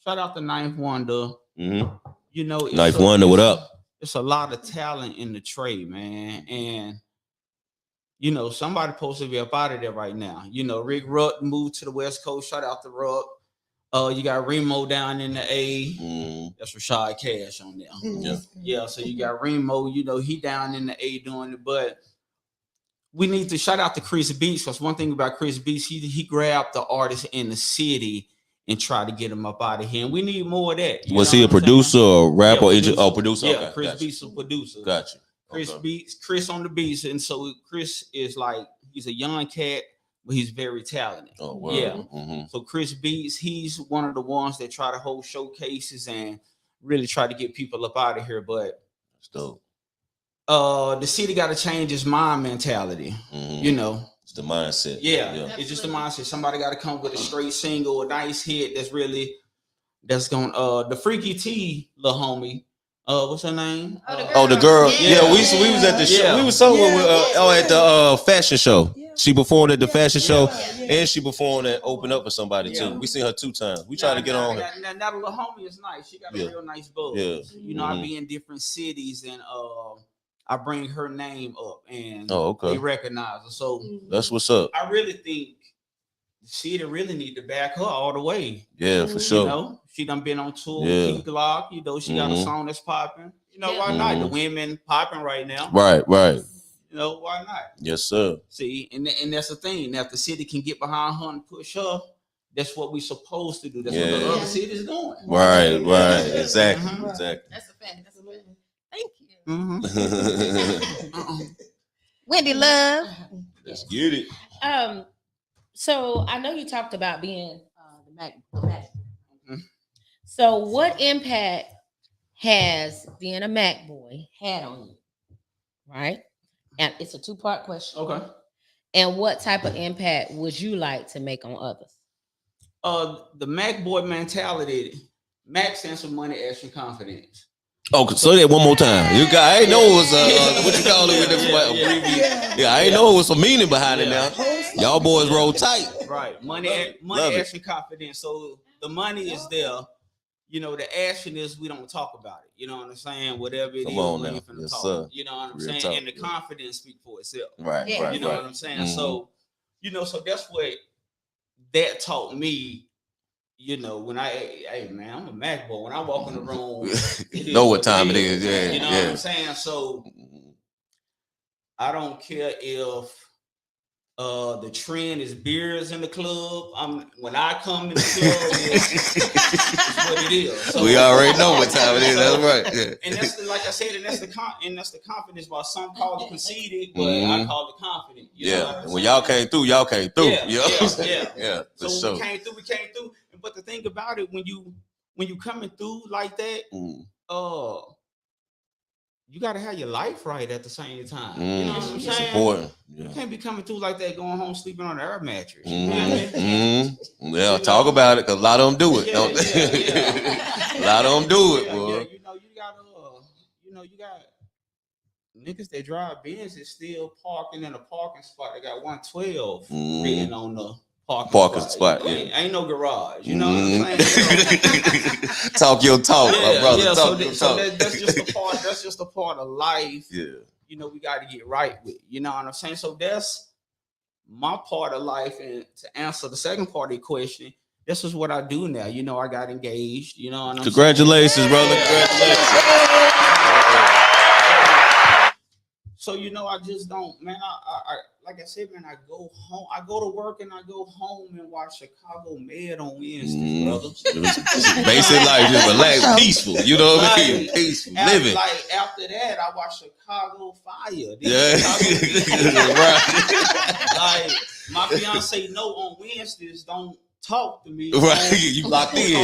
shout out to Ninth Wonder. Ninth Wonder, what up? It's a lot of talent in the trade, man, and somebody supposed to be up out of there right now. Rick Ruck moved to the West Coast. Shout out to Ruck. You got Remo down in the A. That's Rashad Cash on there. Yeah. So you got Remo. He down in the A doing it. But we need to shout out to Chris Beats, because one thing about Chris Beats, he grabbed the artists in the city and try to get them up out of here. And we need more of that. Was he a producer or rapper? Producer. Yeah, okay, Chris Beats is a producer. Gotcha. Chris Beats, Chris on the beats, and so Chris is like, he's a young cat, but he's very talented. Oh, wow. Yeah. So Chris Beats, he's one of the ones that try to hold showcases and really try to get people up out of here. But the city got to change its mind mentality. It's the mindset. Yeah. It's just the mindset. Somebody got to come with a straight single, a nice hit that's going the Freaky T, little homie. What's her name? The girl. Yeah, we was at the show. We was somewhere at the fashion show. Yeah. She performed at the fashion show, and she performed and opened up for somebody too. We seen her 2 times. We try to get on her. Now the little homie is nice. She got a real nice buzz. Yeah. I be in different cities, and I bring her name up, and they recognize her. So that's what's up. I really think the city really need to back her all the way. Yeah, for sure. She done been on tour with Key Glock. She got a song that's popping. Why not? The women popping right now. Right. Why not? Yes, sir. See, and that's the thing. Now, if the city can get behind her and push her, that's what we supposed to do. That's what the other cities doing. Right. Exactly. Exactly. That's a fact. Thank you. Wendy Love. Let's get it. So I know you talked about being the Mac. So what impact has being a Mac boy had on you? Right? And it's a 2-part question. Okay. And what type of impact would you like to make on others? The Mac boy mentality. Mac stands for money, action, confidence. Oh, so that one more time. I ain't know it was what you call it. Yeah, I ain't know it was some meaning behind it now. Y'all boys roll tight. Right. Money, action, confidence. So the money is there. The action is we don't talk about it. You know what I'm saying? Whatever it is, money from the talk. Sir. You know what I'm saying? Talk, and the confidence speak for itself. Right. You know what I'm saying? So, so that's what that taught me. When I'm a Mac boy. When I walk in the room, know what time it is. Yeah. You know what I'm saying? So I don't care if the trend is beers in the club. When I come in the club, it's what it is. So, we already know what time it is. That's right. Yeah. And that's like I said, and that's the confidence. While some call it conceited, but I call it confident. You know what I'm when saying? y'all came through. Yeah. For So sure. we came through. But the thing about it, when you coming through like that, you got to have your life right at the same time. You know what I'm saying? It's important. You can't be coming through like that, going home sleeping on an air mattress. Yeah, talk about it, because a lot of them do it, don't they? A lot of them do it, boy. You got niggas that drive Benz is still parking in a parking spot. They got 112 written on the parking spot. Ain't no garage. You know what I'm saying? Talk your talk, my brother. Talk your talk. That's just a part of life. Yeah. We got to get right with. You know what I'm saying? So that's my part of life. And to answer the second part of the question, this is what I do now. I got engaged. You know what I'm Congratulations, saying? brother. Congratulations. So I just don't, man. I like I said, man. I go home. I go to work and I go home and watch Chicago Med on Wednesday, brother. Basic life, just relax, peaceful. You know what I mean? Peaceful living. Like after that, I watch Chicago Fire. Right. Like my fiance know on Wednesdays don't talk to me. Right, you locked in. You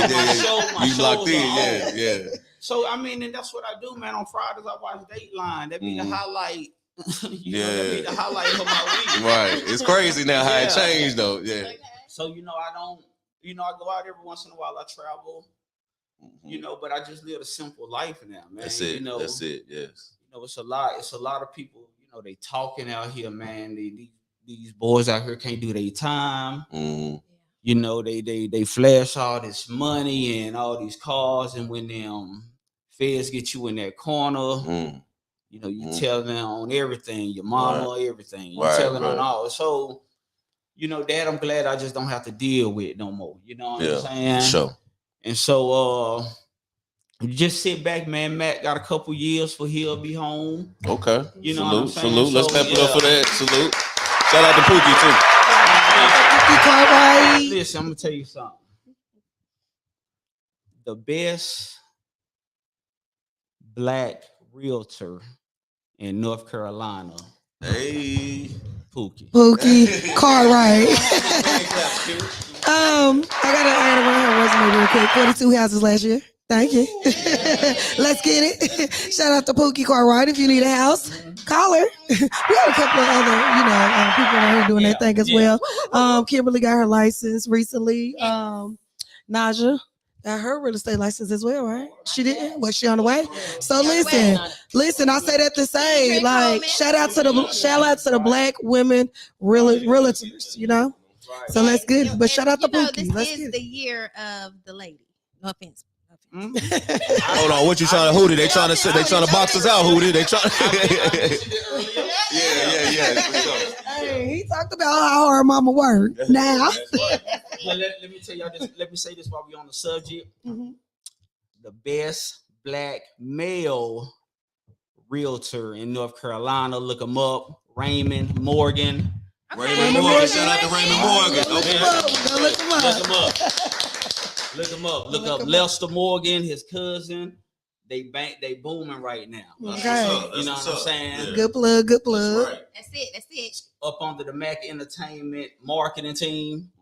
locked in. Yeah. So I mean, and that's what I do, man. On Fridays, I watch Dateline. That be the highlight. That be the highlight of my week. Right. It's crazy now how it changed, though. Yeah. So I don't. I go out every once in a while. I travel. But I just live a simple life now, man. That's it. That's it. Yes. It's a lot. It's a lot of people. They talking out here, man. These boys out here can't do their time. They flash all this money and all these cars, and when them feds get you in that corner, you tell them on everything, your mama, everything. You tell them on all. So, Dad, I'm glad I just don't have to deal with it no more. You know what I'm saying? Sure. And so, you just sit back, man. Matt got a couple years for he'll be home. Okay. Salute. Salute. Let's clap it up for that. Salute. Shout out to Pookie too. Listen, I'm gonna tell you something. The best black realtor in North Carolina. Hey, Pookie Cartwright. I gotta add around her resume real quick. 42 houses last year. Thank you. Let's get it. Shout out to Pookie Cartwright. If you need a house, call her. We got a couple of other, people around here doing their thing as well. Kimberly got her license recently. Naja got her real estate license as well, right? She didn't? Was she on the way? So listen, I say that to say, like, shout out to the black women realtors, So let's get it. But shout out to Pookie. This is the year of the lady. No offense. Hold on, what you trying to Hootie? They trying to box us out, Hootie. They trying. Yeah. Hey, he talked about how hard mama worked. Now, let me tell y'all this. Let me say this while we on the subject. The best black male realtor in North Carolina. Look him up, Raymond Morgan. Raymond Morgan. Shout out to Raymond Morgan. Look him up. Look him up. Look up Lester Morgan, his cousin. They booming right now. Okay. You know what I'm saying? Yeah. Good plug. That's it. Up under the Mack Entertainment marketing team.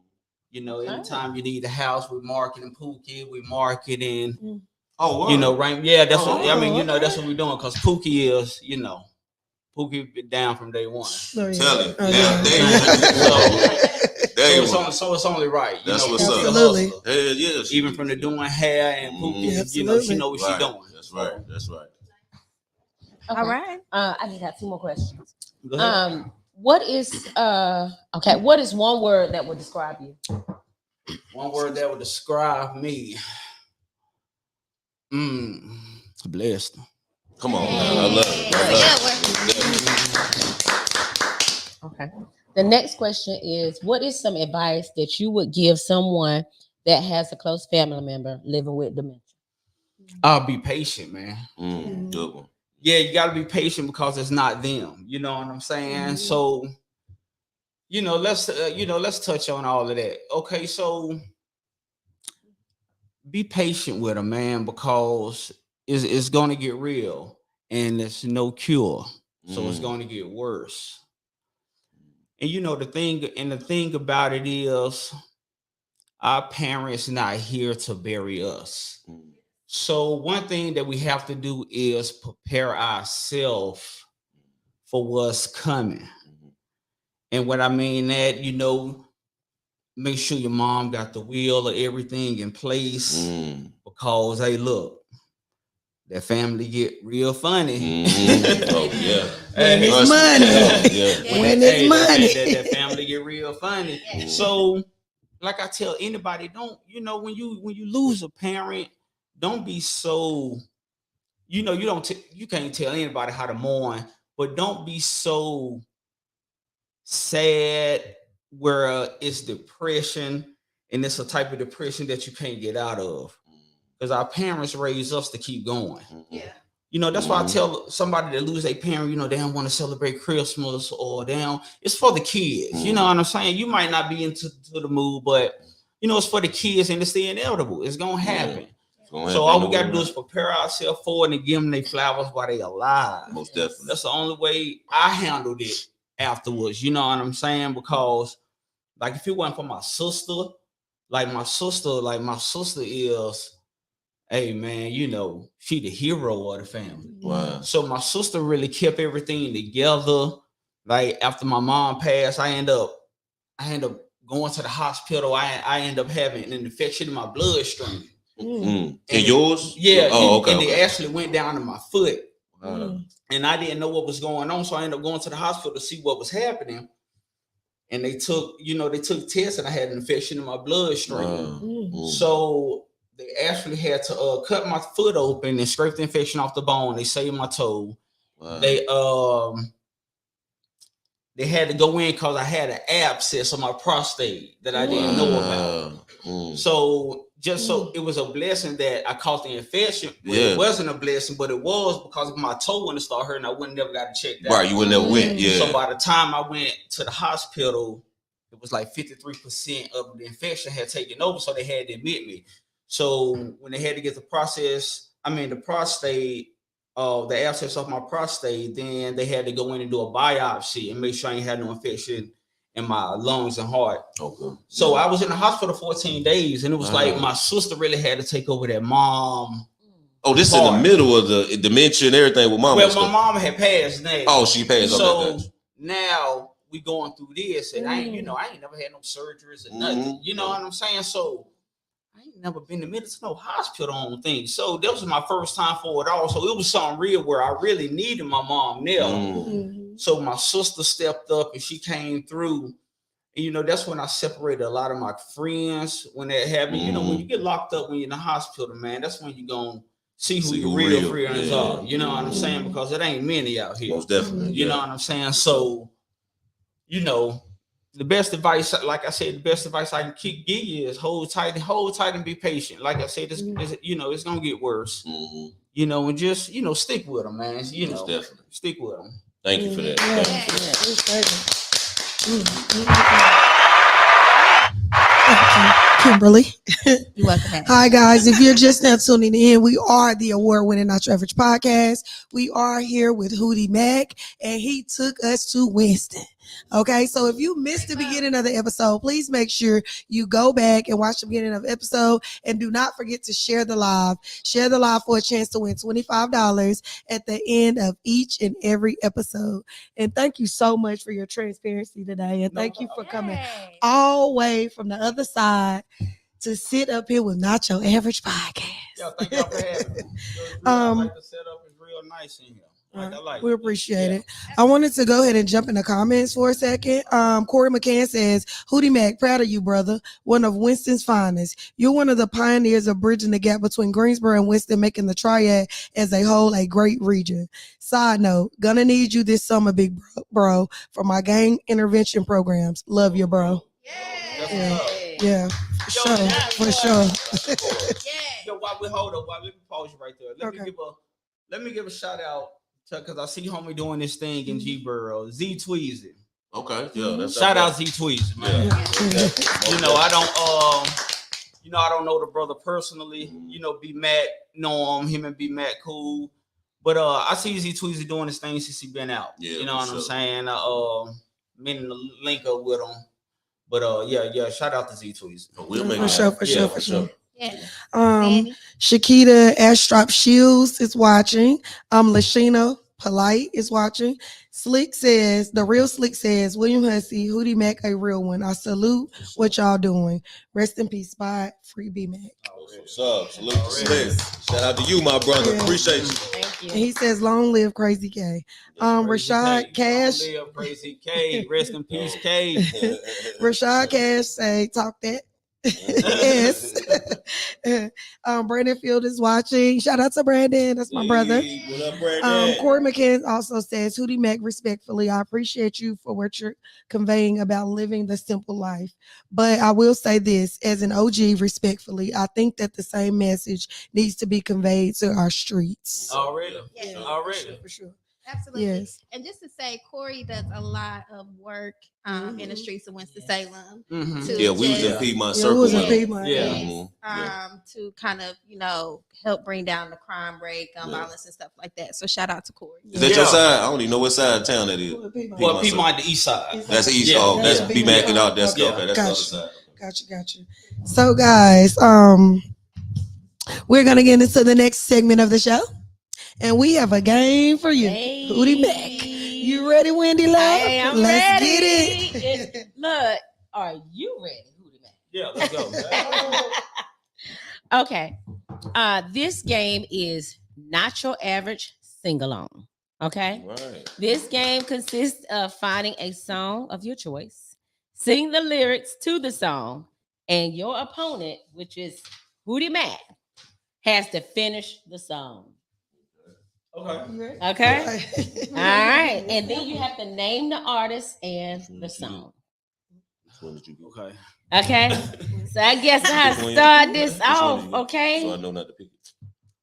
Anytime you need a house, we're marketing Pookie. We're marketing. Oh, wow. Right? Yeah, that's what I mean. That's what we're doing because Pookie is, Pookie been down from day one. Tell him. So it's only right. That's what's up. Absolutely. Hell yes. Even from the doing hair and Pookie, she know what she's doing. That's right. Okay. All right. I just got two more questions. Go ahead. What is one word that would describe you? One word that would describe me. Blessed. Come on, man. I love it. Okay. The next question is, what is some advice that you would give someone that has a close family member living with dementia? I'll be patient, man. Good one. Yeah, you got to be patient because it's not them. You know what I'm saying? So, let's touch on all of that. Okay, so be patient with them, man, because it's going to get real and there's no cure. So it's going to get worse. And the thing about it is our parents not here to bury us. So one thing that we have to do is prepare ourselves for what's coming. And what I mean that, make sure your mom got the wheel of everything in place because, hey, look, that family get real funny. Oh, yeah. When it's money. When it's money. That family get real funny. So, like I tell anybody, don't, when you lose a parent, don't be so, you can't tell anybody how to mourn, but don't be so sad where it's depression and it's a type of depression that you can't get out of. Because our parents raised us to keep going. That's why I tell somebody that lose their parent, they don't want to celebrate Christmas or it's for the kids. You know what I'm saying? You might not be into the mood, but it's for the kids and it's the inevitable. It's gonna happen. So all we gotta do is prepare ourselves for it and give them their flowers while they alive. Most definitely. That's the only way I handled it afterwards. You know what I'm saying? Because like if it wasn't for my sister, my sister is, hey man, she the hero of the family. Wow. So my sister really kept everything together. Like after my mom passed, I end up going to the hospital. I end up having an infection in my bloodstream. And yours? Yeah. Okay. And they actually went down to my foot. Wow. And I didn't know what was going on. So I ended up going to the hospital to see what was happening. And they took tests and I had an infection in my bloodstream. So they actually had to cut my foot open and scrape the infection off the bone. They saved my toe. Wow. They had to go in because I had an abscess on my prostate that I didn't know about. So so it was a blessing that I caught the infection. It wasn't a blessing, but it was because of my toe when it started hurting. I wouldn't never got to check that. Right, you would never went. Yeah. So by the time I went to the hospital, it was like 53% of the infection had taken over, so they had to admit me. So when they had to get the prostate, the abscess of my prostate, then they had to go in and do a biopsy and make sure I ain't had no infection in my lungs and heart. Okay. So I was in the hospital 14 days, and it was like my sister really had to take over that mom. Oh, this is in the middle of the dementia and everything with mom. Well, my mom had passed now. Oh, she passed. So now we going through this, and I ain't never had no surgeries or nothing. You know what I'm saying? So I ain't never been admitted to no hospital on things. So that was my first time for it all. So it was something real where I really needed my mom now. So my sister stepped up and she came through. And, that's when I separated a lot of my friends when that happened. When you get locked up when you're in the hospital, man, that's when you're going to see who your real friends are. You know what I'm saying? Because it ain't many out here. Most definitely. You know what I'm saying? So, the best advice, like I said, the best advice I can give you is hold tight and be patient. Like I said, it's going to get worse. And just, stick with them, man. Definitely. Stick with them. Thank you for that. Kimberly. You're welcome. Hi, guys. If you're just now tuning in, we are the award-winning Not Your Average Podcast. We are here with Hootie Mack, and he took us to Winston. Okay, so if you missed the beginning of the episode, please make sure you go back and watch the beginning of the episode, and do not forget to share the live. Share the live for a chance to win $25 at the end of each and every episode. And thank you so much for your transparency today, and thank you for coming all the way from the other side to sit up here with Not Your Average Podcast. Yeah, thank y'all for having me. The setup is real nice in here. We appreciate it. I wanted to go ahead and jump in the comments for a second. Corey McCann says, Hootie Mack, proud of you, brother. One of Winston's finest. You're one of the pioneers of bridging the gap between Greensboro and Winston, making the triad as a whole a great region. Side note, gonna need you this summer, big bro, for my gang intervention programs. Love you, bro. Yeah. For sure. Yo, hold up, let me pause you right there. Let me give a shout out because I see homie doing this thing in G-Borough. Z Tweezy. Okay, yeah. That's shout out Z Tweezy, man. Yeah. I don't know the brother personally. B Mac know him and B Mac cool. But I see Z Tweezy doing this thing since he been out. Yeah, you know what I'm saying? Meaning to link up with him. But shout out to Z Tweezy. We'll make for sure. Yeah. Shakita Astrop Shields is watching. Lashina Polite is watching. The real Slick says, William Hussey, Hootie Mack, a real one. I salute what y'all doing. Rest in peace, Spot. Free B Mac. What's up? Salute to Slick. Shout out to you, my brother. Yeah. Appreciate you. Thank you. And he says, long live Crazy K. Rashad Cash. Long live Crazy K. Rest in peace, K. Rashad Cash say, talk that. Yes. Brandon Field is watching. Shout out to Brandon. That's my brother. What up, Brandon? Corey McCann also says, Hootie Mack, respectfully, I appreciate you for what you're conveying about living the simple life. But I will say this, as an OG, respectfully, I think that the same message needs to be conveyed to our streets. Already. Yeah. Already. For sure. Absolutely. Yes. And just to say, Corey does a lot of work in the streets of Winston-Salem. To Yeah, we was in just- Piedmont Yeah, Circle. we was in man. Piedmont. Yeah. Mhm. To kind of, help bring down the crime rate, gun violence and stuff like that. So shout out to Corey. Is that your side? I don't even know what side of town that is. Well, Piedmont, the east side. That's east. Yeah. Oh, that's Yeah. be Mac and out. That's Okay. okay. That's the other Gotcha. side. Gotcha. So, guys, we're gonna get into the next segment of the show, and we have a game for you, Hey. Hootie Mack. You ready, Wendy Love? Hey, I'm Let's ready. get it. Look, are you ready, Hootie Mack? Yeah, let's go. Okay. This game is not your average sing-along. Okay. Right. This game consists of finding a song of your choice, sing the lyrics to the song, and your opponent, which is Hootie Mack, has to finish the song. Okay. Okay. All right. And then you have to name the artist and the song. Which one did you go? Okay. Okay. So I guess I'll start this off. Okay. So I know not to pick it.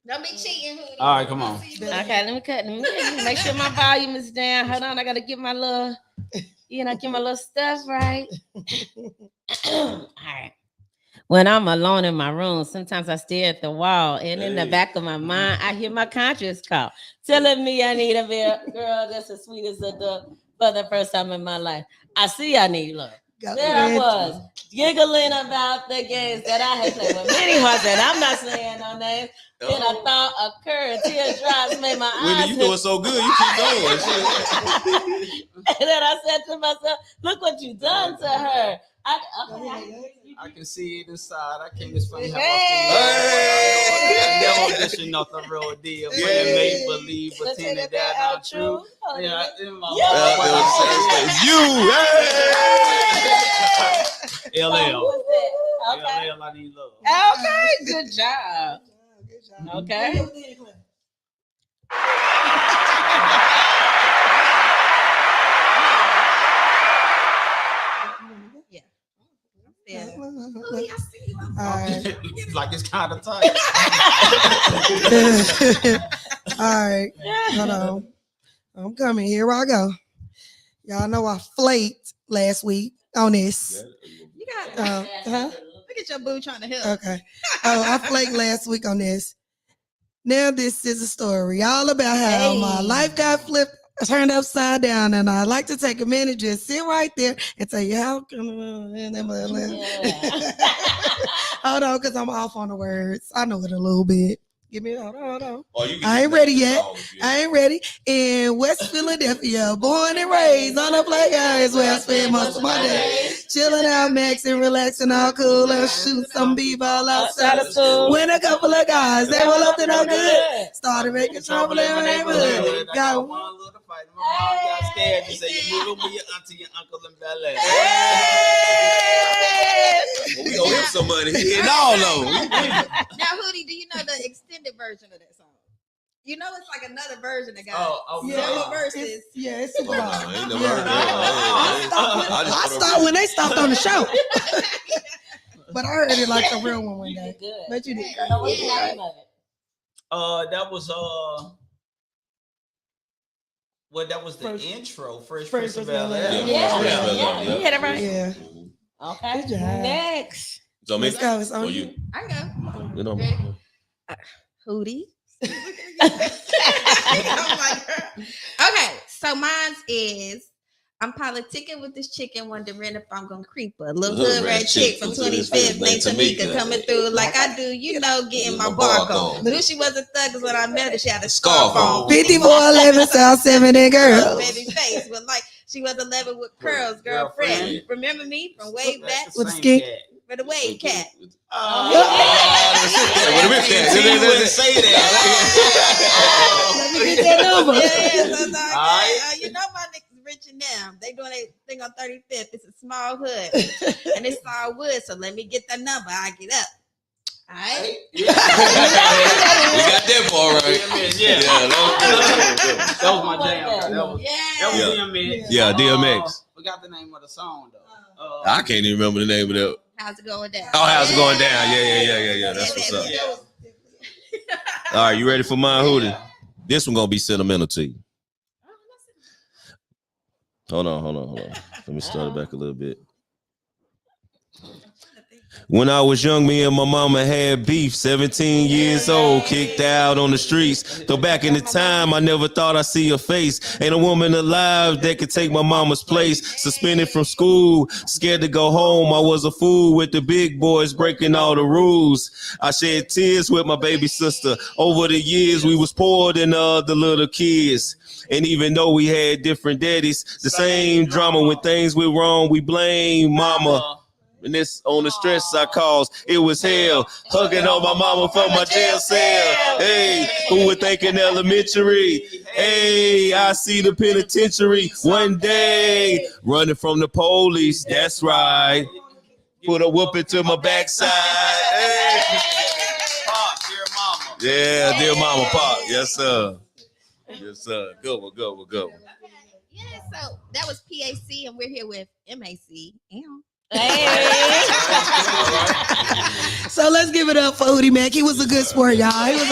Don't be cheating, Hootie. All right, come on. Okay, let me make sure my volume is down. Hold on, I gotta get my little, get my little stuff right. All right. When I'm alone in my room, sometimes I stare at the wall, and in the back of my mind, I hear my conscience call, telling me I need a girl that's as sweet as a dove for the first time in my life. I see I need love. There I was, giggling about the games that I had played with many hearts, and I'm not saying no names. Then a thought occurred, teardrops made my eyes. Wendy, you doing so good. You keep going. And then I said to myself, "Look what you done to her." I can see it inside. I can't explain how I Hey! feel. Never dishing off the real deal. Playing make believe, pretending that I'm true. Yeah, in my You. LL. Okay. LL, I need love. Okay. Good job. Okay. Yeah. Hootie, I see you. All right. Like it's kind of tight. All right. Hold on. I'm coming. Here I go. Y'all know I flaked last week on this. You got Huh? look at your boo trying to help. Okay. Oh, I flaked last week on this. Now this is a story all about how my life got flipped, turned upside down, and I like to take a minute, just sit right there and tell you how come. Hold on, because I'm off on the words. I know it a little bit. Give me hold on. I ain't ready yet. I ain't ready. In West Philadelphia, born and raised on the playground where I spend most of my days. Chilling out, maxing, relaxing, all cool, and shoot some b-ball outside of school. When a couple of guys, they were up to no good. Started making trouble in my neighborhood. Got one. one little fight. My mom got scared. She said, "You moving with your auntie, your uncle, and ballet." We owe him some money. He hitting all of them. Now, Hootie, do you know the extended version of that song? You know it's like another version that got several verses. It's super long. I ain't never Yeah. heard that. I stopped when they stopped on the show. But I heard it like the real one You day. did good. But you did. What's the name of it? That was that was the Fresh- intro. Fresh Prince Prince of of Bel-Air. Bel-Air. Yeah. Yeah. You hit it right. Yeah. Okay. Good job. Next. So Let's go. It's on or you. you? I go. You know, Ready? Hootie. Oh my God. Okay, so mine's is I'm politicking with this chicken, wondering if I'm gonna creep her. Little hood rat chick from 25th, named Tamika, coming through like I do, getting my bark on. Knew she was a thug 'cause when I met her, she had a scarf on. 5411 South 70 girls. Baby face, but like she was 11 with curls, girlfriend. Remember me from way back With the skin? for the wave cat. With a whip cat. You wouldn't say that. Let me get that number. You know my niggas rich and them. They doing a thing on 35th. It's a small hood. And it's all wood. So let me get the number. I get up. right. Yeah. We got that ball right. Yeah. That That was my jam. That was Yeah. DMX. Yeah, DMX. Forgot the name of the song though. I can't even remember the name of that. How's it going down? Oh, how's it going down? Yeah. That's what's up. Yeah. All right, you ready for mine, Hootie? Yeah. This one gonna be sentimental to you. Hold on. Let me start it back a little bit. When I was young, me and my mama had beef. 17 years old, kicked out on the streets. Though back in the time, I never thought I'd see her face. Ain't a woman alive that could take my mama's place. Suspended from school, scared to go home. I was a fool with the big boys breaking all the rules. I shed tears with my baby sister. Over the years, we was poorer than the little kids. And even though we had different daddies, the same drama. When things went wrong, we blame mama. And this on the stress I caused, it was hell. Hugging on my mama from my jail cell. Hey, who would think in elementary? Hey, I see the penitentiary one day. Running from the police, that's right. Put a whooping to my backside. Hey. Pop, dear mama. Yeah, dear mama, pop. Yes, sir. Yes, sir. Good one. Yeah, so that was PAC, and we're here with MAC. So let's give it up for Hootie Mack. He was a good sport, y'all. He was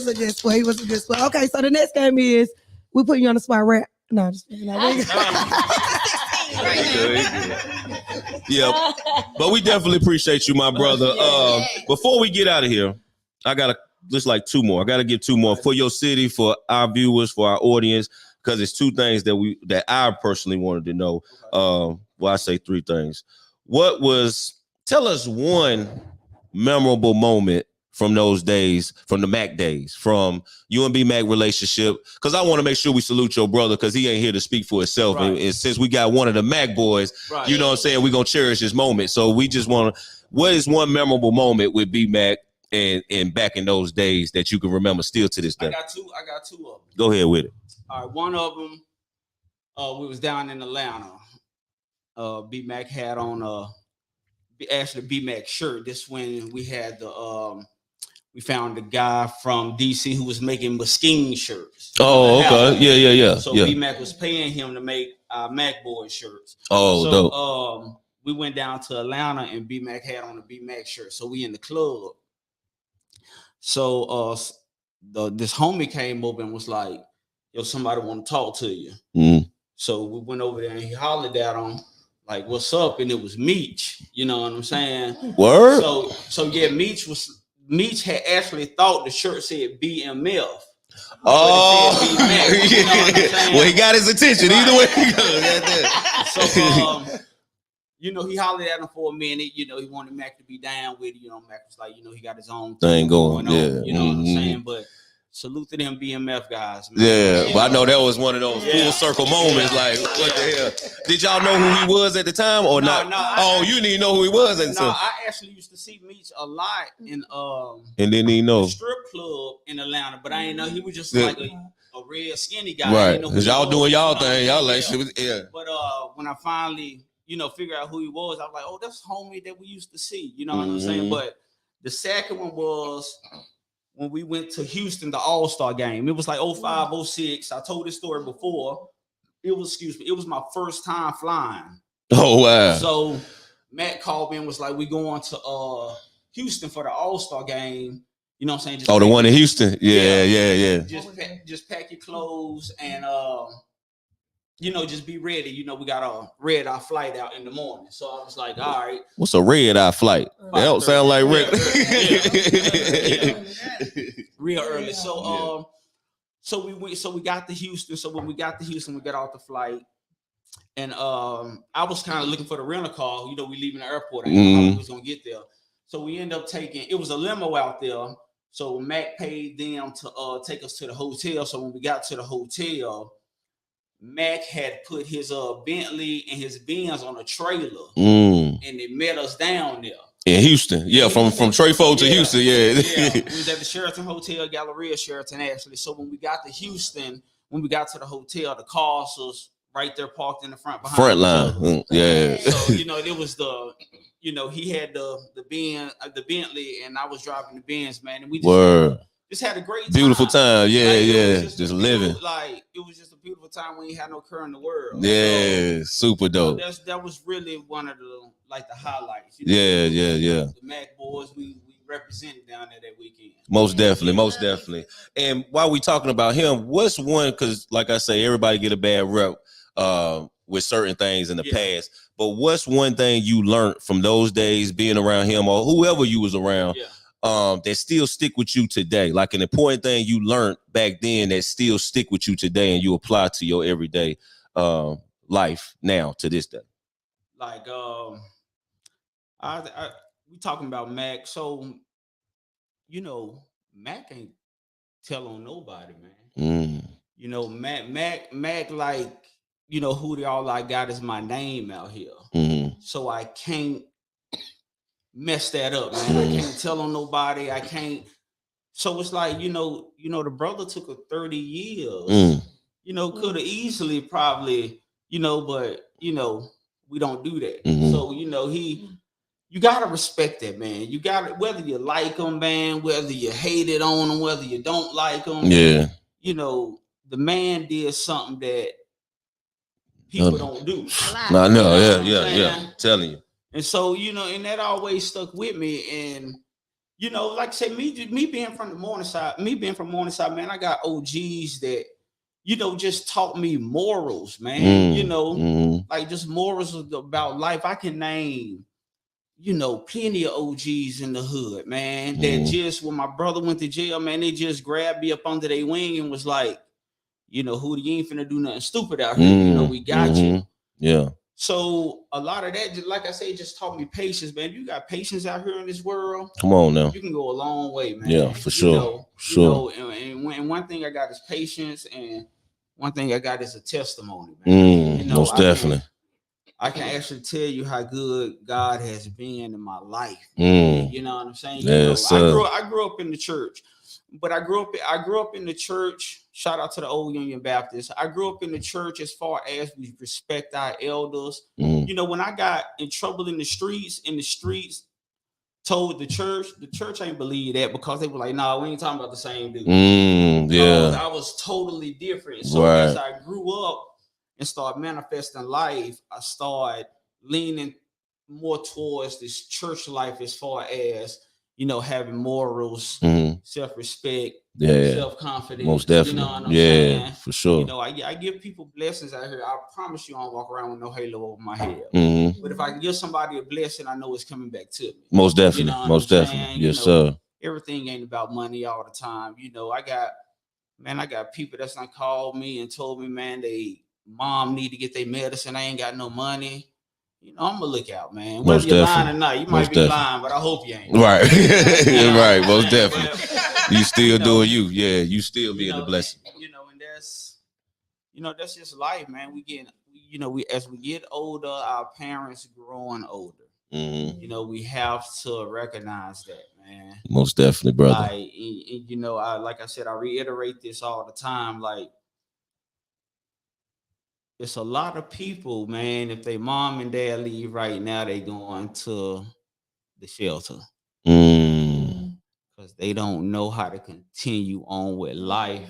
a good sport. Okay, so the next game is we put you on the spot. Rap. No, just Yeah, but we definitely appreciate you, my brother. Before we get out of here, I gotta just like two more. I gotta give two more for your city, for our viewers, for our audience, because it's two things that I personally wanted to know. Well, I say three things. Tell us one memorable moment from those days, from the Mac days, from you and B Mac relationship, because I want to make sure we salute your brother, because he ain't here to speak for himself. Right. And since we got one of the Mac boys, Right. you know what I'm saying, we're going to cherish this moment. So we just want to, what is one memorable moment with B Mac and back in those days that you can remember still to this day? I got two of them. Go ahead with it. All right, one of them, we was down in Atlanta. B Mac had on actually B Mac shirt. This when we had we found the guy from DC who was making Muskeen shirts. Oh, okay. Yeah. So yeah. B Mac was paying him to make Mac Boy shirts. Oh, so, dope. We went down to Atlanta and B Mac had on a B Mac shirt. So we in the club. So this homie came over and was like, yo, somebody want to talk to you. Mm. So we went over there and he hollered at him, like, what's up? And it was Meech. You know what I'm saying? Word? So yeah, Meech had actually thought the shirt said BMF. Oh, said B-Mac, you know what I'm saying? Well, he got his attention. Right. Either way he goes. So, he hollered at him for a minute. He wanted Mac to be down with it. Mac was like, he got his own thing going on. Yeah. You know what I'm saying? But salute to them BMF guys, man. Yeah, but I know that was one of those full circle moments. Like, what the hell? Did y'all know who he was at the time or not? No, you didn't even know who he was at the time. No, I actually used to see Meech a lot in and then he know strip club in Atlanta, but I didn't know he was just like a red skinny guy. Right, because y'all doing y'all thing. Y'all like shit. But when I finally, figured out who he was, I was like, oh, that's homie that we used to see. You know what I'm saying? But the second one was when we went to Houston, the All-Star game. It was like 05, 06. I told this story before. It was my first time flying. Oh, wow. So Matt called me and was like, we going to Houston for the All-Star game. You know what I'm saying? The one in Houston? Yeah. Just pack your clothes and, just be ready. We got a red eye flight out in the morning. So I was like, all right. What's a red eye flight? That don't sound like red. Real early. So we went. So we got to Houston. So when we got to Houston, we got off the flight, and I was kind of looking for the rental car. We leaving the airport. I didn't know how we was gonna get there. So we ended up taking. It was a limo out there. So Mac paid them to take us to the hotel. So when we got to the hotel, Mac had put his Bentley and his Benz on a trailer, and they met us down there. In Houston, from Treyfo to Houston, We was at the Sheraton Hotel, Galleria Sheraton, actually. So when we got to Houston, when we got to the hotel, the cars was right there parked in the front behind line. So, it was you know, he had the Bentley, and I was driving the Benz, man, and we just had a great time. Beautiful time. Yeah, like, yeah. Just living. Like, it was just a beautiful time when you had no care in the world. Yeah, so, super dope. That was really one of the highlights. You know, yeah. The Mac boys, we represented down there that weekend. Most definitely. And while we talking about him, what's one, because like I say, everybody get a bad rep with certain things in the past. But what's one thing you learned from those days being around him or whoever you was around that still stick with you today? Like an important thing you learned back then that still stick with you today and you apply to your everyday life now to this day? Like we talking about Mac. So, you know, Mac ain't tell on nobody, man. You know, Mac, like, you know, Hootie, all I got is my name out here. So I can't mess that up, man. I can't tell on nobody. I can't. So it's like, you know, the brother took a 30 years. You know, could have easily probably, you know, but, you know, we don't do that. So, you know, you gotta respect that, man. You gotta, whether you like him, man, whether you hate it on him, whether you don't like him. Yeah. You know, the man did something that people don't do. I know, yeah. Telling you. And so, you know, and that always stuck with me. And, you know, like I say, me being from Morningside, man, I got OGs that, you know, just taught me morals, man. You know, like just morals about life. I can name, you know, plenty of OGs in the hood, man, that just, when my brother went to jail, man, they just grabbed me up under their wing and was like, you know, Hootie, you ain't finna do nothing stupid out here. You know, we got you. Yeah. So a lot of that, like I say, just taught me patience, man. You got patience out here in this world. Come on now. You can go a long way, man. Yeah, for sure. You know, and one thing I got is patience, and one thing I got is a testimony, man. You know, most definitely. I can actually tell you how good God has been in my life. You know what I'm saying? Yes, I grew up in the church, but I grew up in the church. Shout out to the Old Union Baptist. I grew up in the church as far as we respect our elders. You know, when I got in trouble in the streets, told the church ain't believe that, because they were like, "Nah, we ain't talking about the same dude." I was totally different. So as I grew up and started manifesting life, I started leaning more towards this church life as far as, you know, having morals, self-respect, self-confidence. Most definitely. You know what I'm saying? For sure. You know, I give people blessings out here. I promise you I don't walk around with no halo over my head. But if I can give somebody a blessing, I know it's coming back to me. Most definitely. You know most definitely. Yes, you know, sir. Everything ain't about money all the time. You know, I got people that's not called me and told me, man, they mom need to get their medicine. I ain't got no money. You know, I'm gonna look out, man. Whether you're lying or not, you might be lying, but I hope you ain't. Right. Right. Most definitely. You still doing you. Yeah. You still being a blessing. You know, and that's just life, man. As we get older, our parents growing older. You know, we have to recognize that, man. Most definitely, brother. Like, you know, like I said, I reiterate this all the time. Like, it's a lot of people, man. If they mom and dad leave right now, they going to the shelter because they don't know how to continue on with life.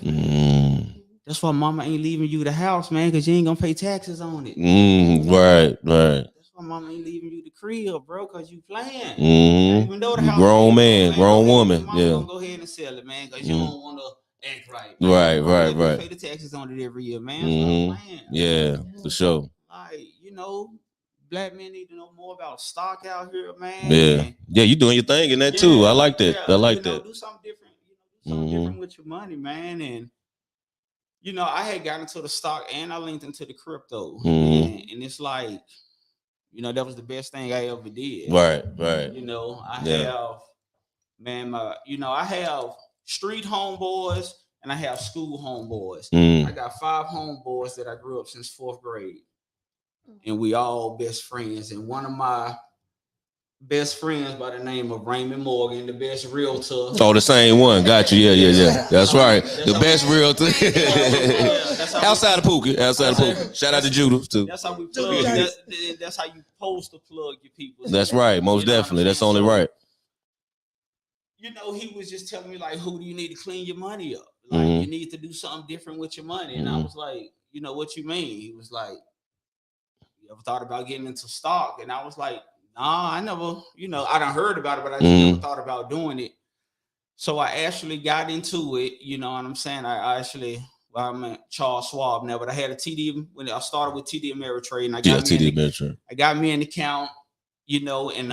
That's why mama ain't leaving you the house, man, because you ain't gonna pay taxes on it. Right. That's why mama ain't leaving you the crib, bro, because you playing. Even though the house grown man, grown woman. Mama gonna go ahead and sell it, man, because you don't want to act right. Right. Pay the taxes on it every year, man. Yeah, for sure. Like, you know, black men need to know more about stock out here, man. Yeah, you doing your thing in that too. I like that. I like that. Do something different. Do something different with your money, man. And you know, I had gotten into the stock and I linked into the crypto, and it's like, you know, that was the best thing I ever did. Right. You know, I have street homeboys and I have school homeboys. I got 5 homeboys that I grew up since 4th grade, and we all best friends. And one of my best friends by the name of Raymond Morgan, the best realtor. Oh, the same one. Got you. Yeah. That's right. The best realtor. Outside of Pookie. Outside of Pookie. Shout out to Judith too. That's how we plug. That's how you supposed to plug your people. That's right. Most definitely. That's only right. You know, he was just telling me like, who do you need to clean your money up? Like, you need to do something different with your money. And I was like, you know, what you mean? He was like, you ever thought about getting into stock? And I was like, nah, I never, you know, I done heard about it, but I just never thought about doing it. So I actually got into it, you know what I'm saying? I'm at Charles Schwab now, but I had a TD when I started with TD Ameritrade, and I got me an account, you know, and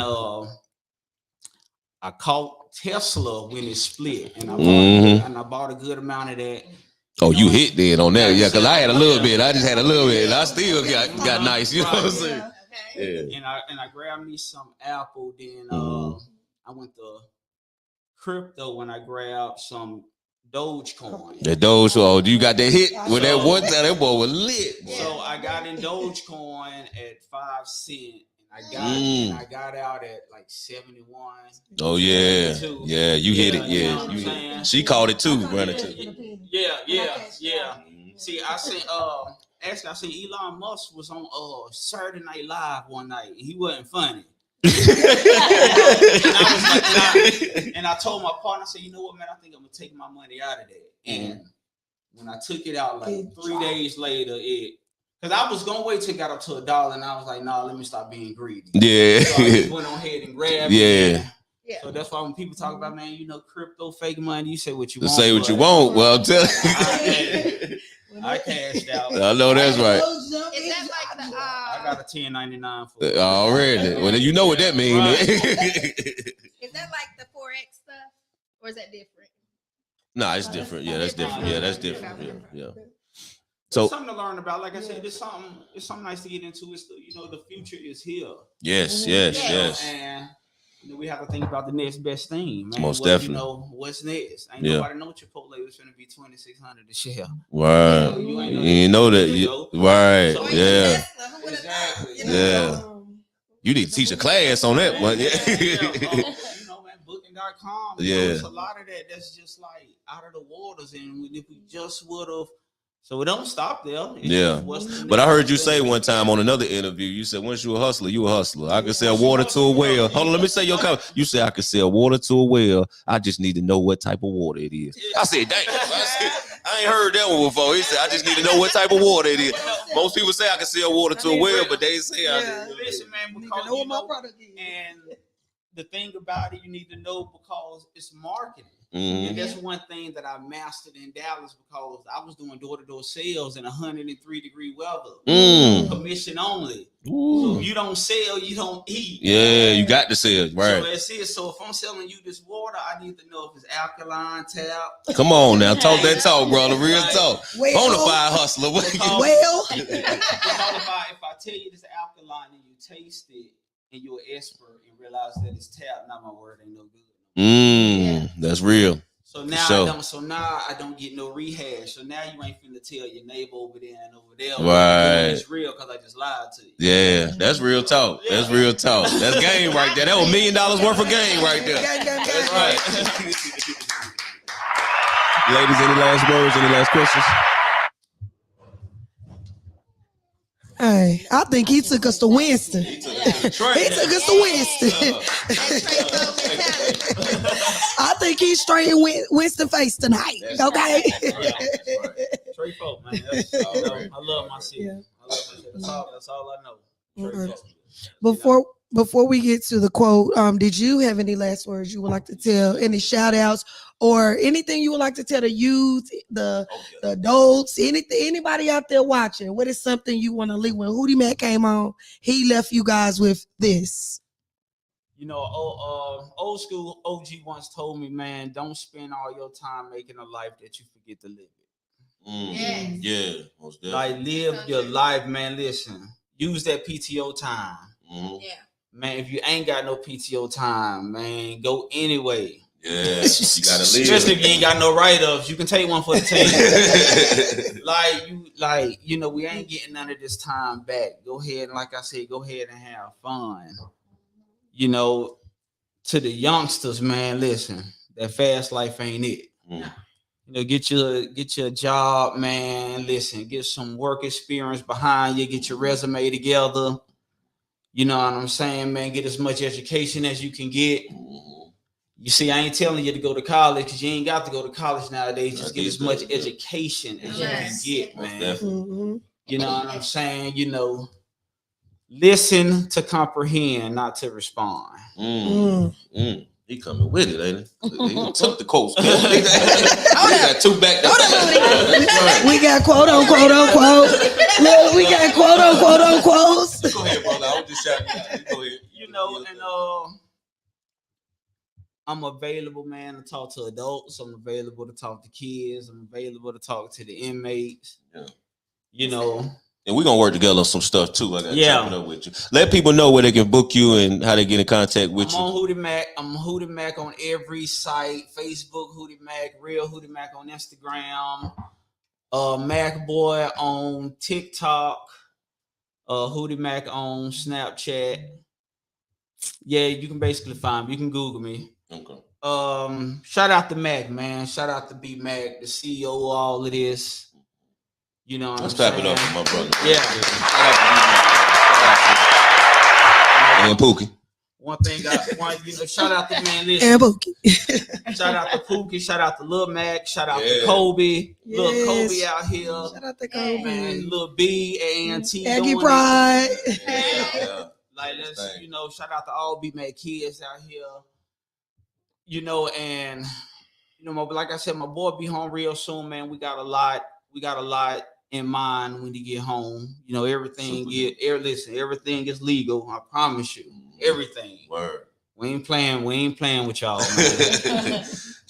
I caught Tesla when it split, and I bought a good amount of that. Oh, you hit then on that, yeah? Because I had a little bit. I just had a little bit, and I still got nice. You know what I'm saying? Yeah. And I grabbed me some Apple. Then I went to crypto when I grabbed some Dogecoin. That Doge, oh, you got that hit with that one time. That boy was lit. So I got in Dogecoin at 5 cents. I got out at like 71. Oh yeah, yeah, you hit it. Yeah, she called it too, running too. Yeah. See, I seen actually I seen Elon Musk was on Saturday Night Live one night. He wasn't funny. And I told my partner, I said, you know what, man, I think I'm gonna take my money out of that. And when I took it out, like 3 days later, because I was gonna wait till it got up to $1, and I was like, nah, let me stop being greedy. Yeah. So I just went on ahead and grabbed it. Yeah. So that's why when people talk about, man, you know, crypto, fake money, you say what you want. Say what you want. Well, I'm telling you. I cashed out. I know that's right. Is that like the I got a 1099 for it. Already. Well, you know what that means. Right. Is that like the Forex stuff, or is that different? Nah, it's different. Yeah, that's different. Yeah, that's different. Yeah. So it's something to learn about. Like I said, it's something nice to get into. It's the future is here. Yes. And we have to think about the next best thing, man. Most definitely. You know what's next? Ain't nobody know Chipotle was going to be $2,600 a share. Right. You ain't know that. Right. So, yeah. Exactly. Yeah. You need to teach a class on that one. Yeah. You know, man, booking.com. Yeah. There's a lot of that's just like out of the waters, and if we just would have. So it don't stop there. But I heard you say one time on another interview, you said once you a hustler, you a hustler. I can sell water to a well. Hold on, let me say your comment. You said I can sell water to a well. I just need to know what type of water it is. I said, dang. I ain't heard that one before. He said, I just need to know what type of water it is. Most people say I can sell water to a well, but they say listen, man, because know what my product is. And the thing about it, you need to know because it's marketing. Mm-hmm. And that's one thing that I mastered in Dallas because I was doing door-to-door sales in 103-degree weather. Commission only. Ooh. So if you don't sell, you don't eat. Yeah, you got to sell, right? So that's it. So if I'm selling you this water, I need to know if it's alkaline, tap. Come on now, talk that talk, brother. Real talk. Bonafide hustler. If I tell you this alkaline and you taste it and you're an expert and realize that it's tap, not my word ain't no good. That's real. So now I don't get no rehash. So now you ain't finna tell your neighbor over there and over there. Right. It's real because I just lied to you. Yeah, that's real talk. Yeah. That's real talk. That's game right there. That was $1 million worth of game right there. That's right. Ladies, any last words? Any last questions? Hey, I think he took us to Winston. He took us to Winston. I think he's straight in Winston face tonight. Okay. Straight folk, man. I love my city. Yeah. That's all I know. Before we get to the quote, did you have any last words you would like to tell? Any shout outs or anything you would like to tell the youth, the adults, anybody out there watching? What is something you want to leave? When Hootie Mack came on, he left you guys with this. You know, old school OG once told me, man, don't spend all your time making a life that you forget to live it. Yeah, most definitely. Like live your life, man. Listen, use that PTO time. Yeah. Man, if you ain't got no PTO time, man, go anyway. Yeah, you gotta live. Especially if you ain't got no write-ups, you can take one for the team. We ain't getting none of this time back. Go ahead and, like I said, go ahead and have fun. you know, to the youngsters, man, listen, that fast life ain't it. You know, get you a job, man. Listen, get some work experience behind you, get your resume together. You know what I'm saying, man? Get as much education as you can get. You see, I ain't telling you to go to college because you ain't got to go to college nowadays. Just get as much education as you can get, man. You know what I'm saying? You know, listen to comprehend, not to respond. He coming with it, ain't he? He took the quotes. We got two back there. We got quote unquote. Look, we got quote unquote. Go ahead, brother. I'm just shouting. Go ahead. You know, and I'm available, man, to talk to adults. I'm available to talk to kids. I'm available to talk to the inmates. Yeah. You know. And we're gonna work together on some stuff too. I gotta chop it up with you. Let people know where they can book you and how they get in contact with you. I'm on Hootie Mack. I'm Hootie Mack on every site. Facebook, Hootie Mack, Real Hootie Mack on Instagram. Mac Boy on TikTok. Hootie Mack on Snapchat. Yeah, you can basically find me. You can Google me. Okay. Shout out to Mac, man. Shout out to B Mac, the CEO of all of this. You know what I'm saying? Let's clap it up for my brother. Yeah. And Pookie. One thing shout out to man, listen. And Pookie. Shout out to Pookie. Shout out to Lil Mac. Shout out to Kobe. Yes. Lil Kobe out here. Shout out to Kobe. Man, Lil B, A&T. Aggie Pride. Yeah. Like, let's, shout out to all B Mac kids out here. You know, and, like I said, my boy be home real soon, man. We got a lot in mind when you get home. You know, everything is legal. I promise you. Everything. Word. We ain't playing with y'all, man.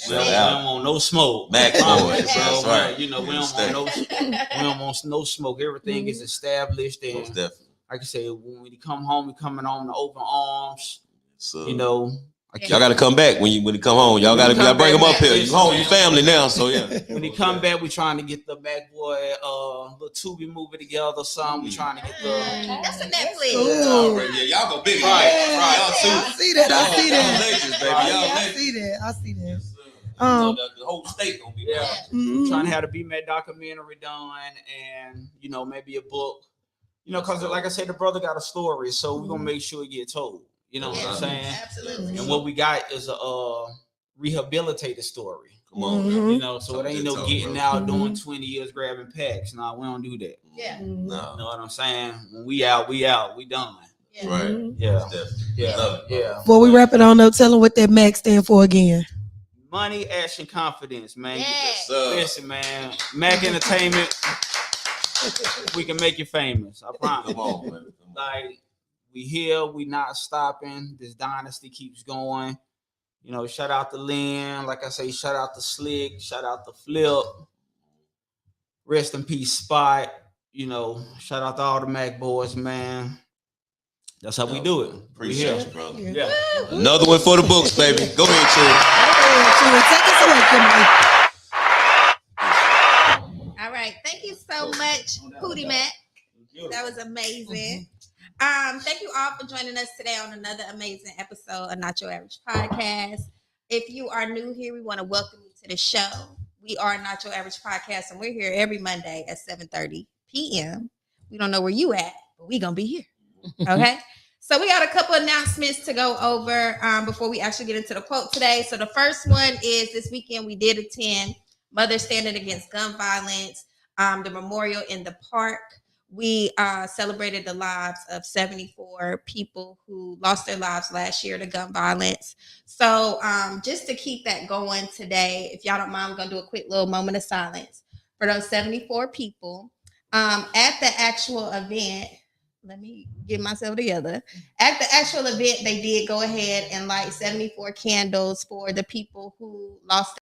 We don't want no smoke. Mac boy. That's right. We don't want no smoke. Everything is established, and most definitely. Like I said, when we come home, we coming home to open arms. So, y'all got to come back when you come home. Y'all got to bring them up here. You home, you family now. So yeah. When he come back, we trying to get the Mac Boy little Tubi movie together. Some we trying to get the. That's a Netflix. Yeah, y'all go big. Right. I see that. I see that. The whole state gonna be there. Trying to have the B-Mac documentary done, and maybe a book. Because like I said, the brother got a story, so we're gonna make sure it get told. You know what I'm saying? Absolutely. And what we got is a rehabilitated story. Come on, so it ain't no getting out doing 20 years grabbing packs. No, we don't do that. Yeah. No. You know what I'm saying? When we out, we done. Yeah. Right. Yeah. Before we wrap it on up, tell them what that MAC stand for again. Money, action, confidence, man. Yes. Listen, man. Mac Entertainment. We can make you famous. I promise. Come on, man. Like, we here, we not stopping. This dynasty keeps going. Shout out to Lynn. Like I say, shout out to Slick. Shout out to Flip. Rest in peace, Spot. Shout out to all the Mac boys, man. That's how we do it. Appreciate you, brother. Yeah. Another one for the books, baby. Go ahead, Chidi. Take us away, Kimberly. All right. Thank you so much, Hootie Mack. That was amazing. Thank you all for joining us today on another amazing episode of Not Your Average Podcast. If you are new here, we want to welcome you to the show. We are Not Your Average Podcast, and we're here every Monday at 7:30 p.m. We don't know where you at, but we gonna be here. Okay. So we got a couple announcements to go over before we actually get into the quote today. So the first one is this weekend we did attend Mothers Standing Against Gun Violence, the memorial in the park. We celebrated the lives of 74 people who lost their lives last year to gun violence. So just to keep that going today, if y'all don't mind, I'm going to do a quick little moment of silence for those 74 people. At the actual event, let me get myself together. At the actual event, they did go ahead and light 74 candles for the people who lost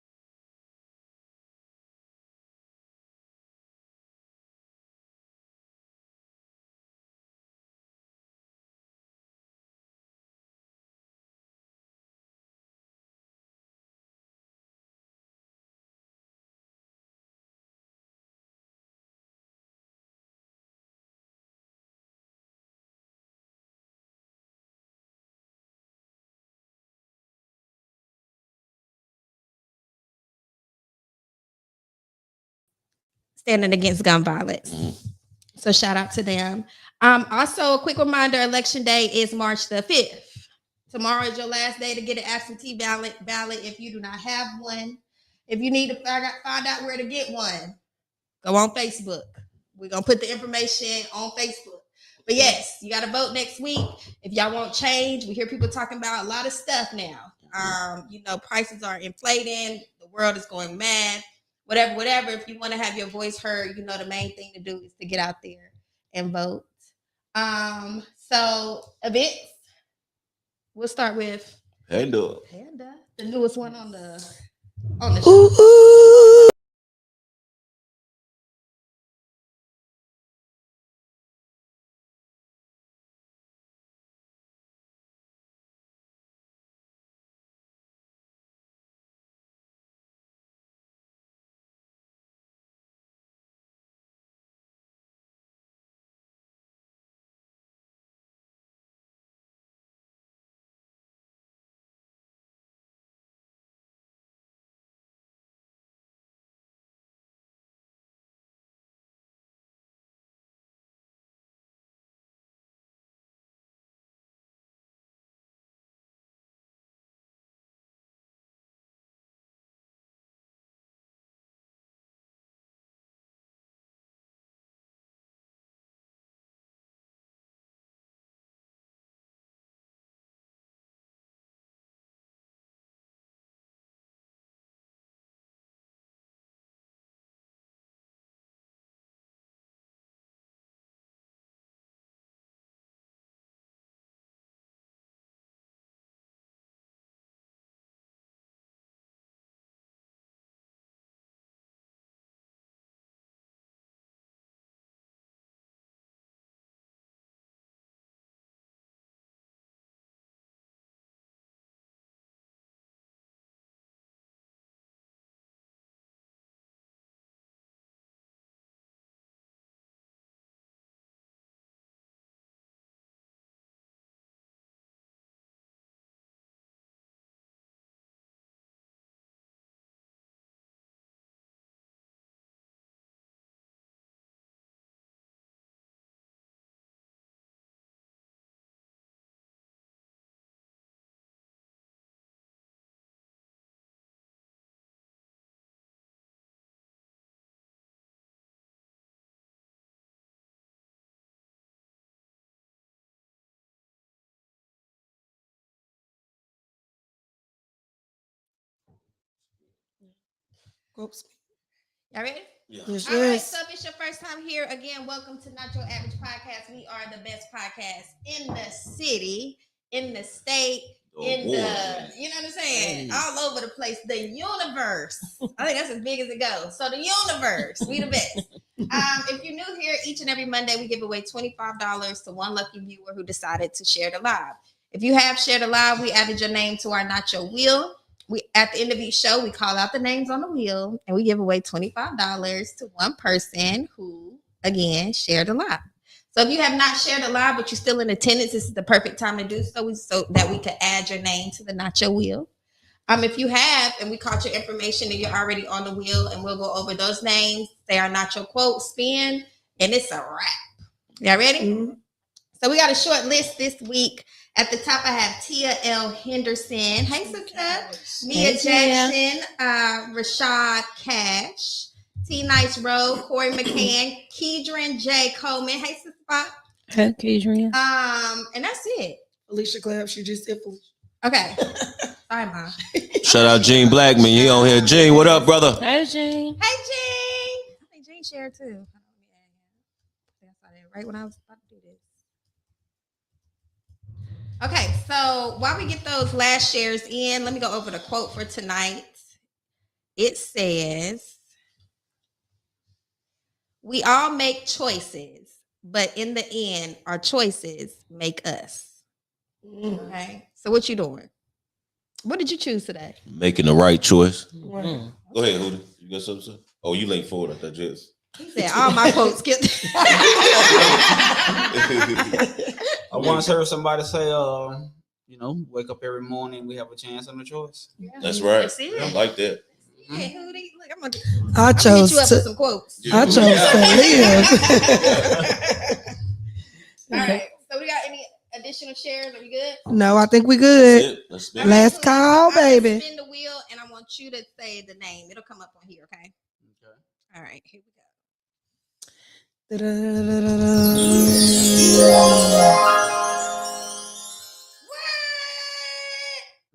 standing against gun violence. So shout out to them. Also, a quick reminder: Election Day is March the 5th. Tomorrow is your last day to get an absentee ballot. If you do not have one, if you need to find out where to get one, go on Facebook. We're gonna put the information on Facebook. But yes, you got to vote next week. If y'all want change, we hear people talking about a lot of stuff now. Prices are inflating. The world is going mad. Whatever. If you want to have your voice heard, the main thing to do is to get out there and vote. So events. We'll start with Panda, the newest one on the show. Oops. Y'all ready? Yeah. Yes, All right, yes. so if it's your first time here, again, welcome to Not Your Average Podcast. We are the best podcast in the city, in the state, in the, you know what I'm saying? All over the place. The universe. I think that's as big as it goes. So the universe, we the best. If you're new here, each and every Monday, we give away $25 to one lucky viewer who decided to share the live. If you have shared a live, we added your name to our Not Your Wheel. We at the end of each show, we call out the names on the wheel and we give away $25 to one person who, again, shared a live. So if you have not shared a live, but you're still in attendance, this is the perfect time to do so that we could add your name to the Not Your Wheel. If you have, and we caught your information and you're already on the wheel, and we'll go over those names, say our Not Your quote, spin, and it's a wrap. Y'all ready? Mm-hmm. So we got a short list this week. At the top, I have Tia L. Henderson. Hey, sister. Mia Jackson. Rashad Cash. T. Nice Road. Corey McCann. Keedron J. Coleman. Hey, sister Bob. Hey, Keedron. And that's it. Alicia Clapp. She just said Felicia. Okay. Sorry, Mom. Shout out Gene Blackman. You on here. Gene, what up, brother? Hey, Gene. Hey, Gene. I think Gene shared too. Right when I was about to do this. Okay, so while we get those last shares in, let me go over the quote for tonight. It says, "We all make choices, but in the end, our choices make us." Okay, so what you doing? What did you choose today? Making the right choice. Mm-hmm. Go ahead, Hootie. You got something to say? Oh, you leaned forward. I thought just. He said all my quotes get. I once heard somebody say, wake up every morning, we have a chance and a choice. That's right. That's it. I like that. Yeah, Hootie. Look, I I'm gonna hit chose you up with to. some quotes. I chose to live. All right. So we got any additional shares? Are we good? No, I think we good. Let's All spin right, Last so call, I'm gonna baby. spin the wheel, and I want you to say the name. It'll come up on here, okay? All right, here we go.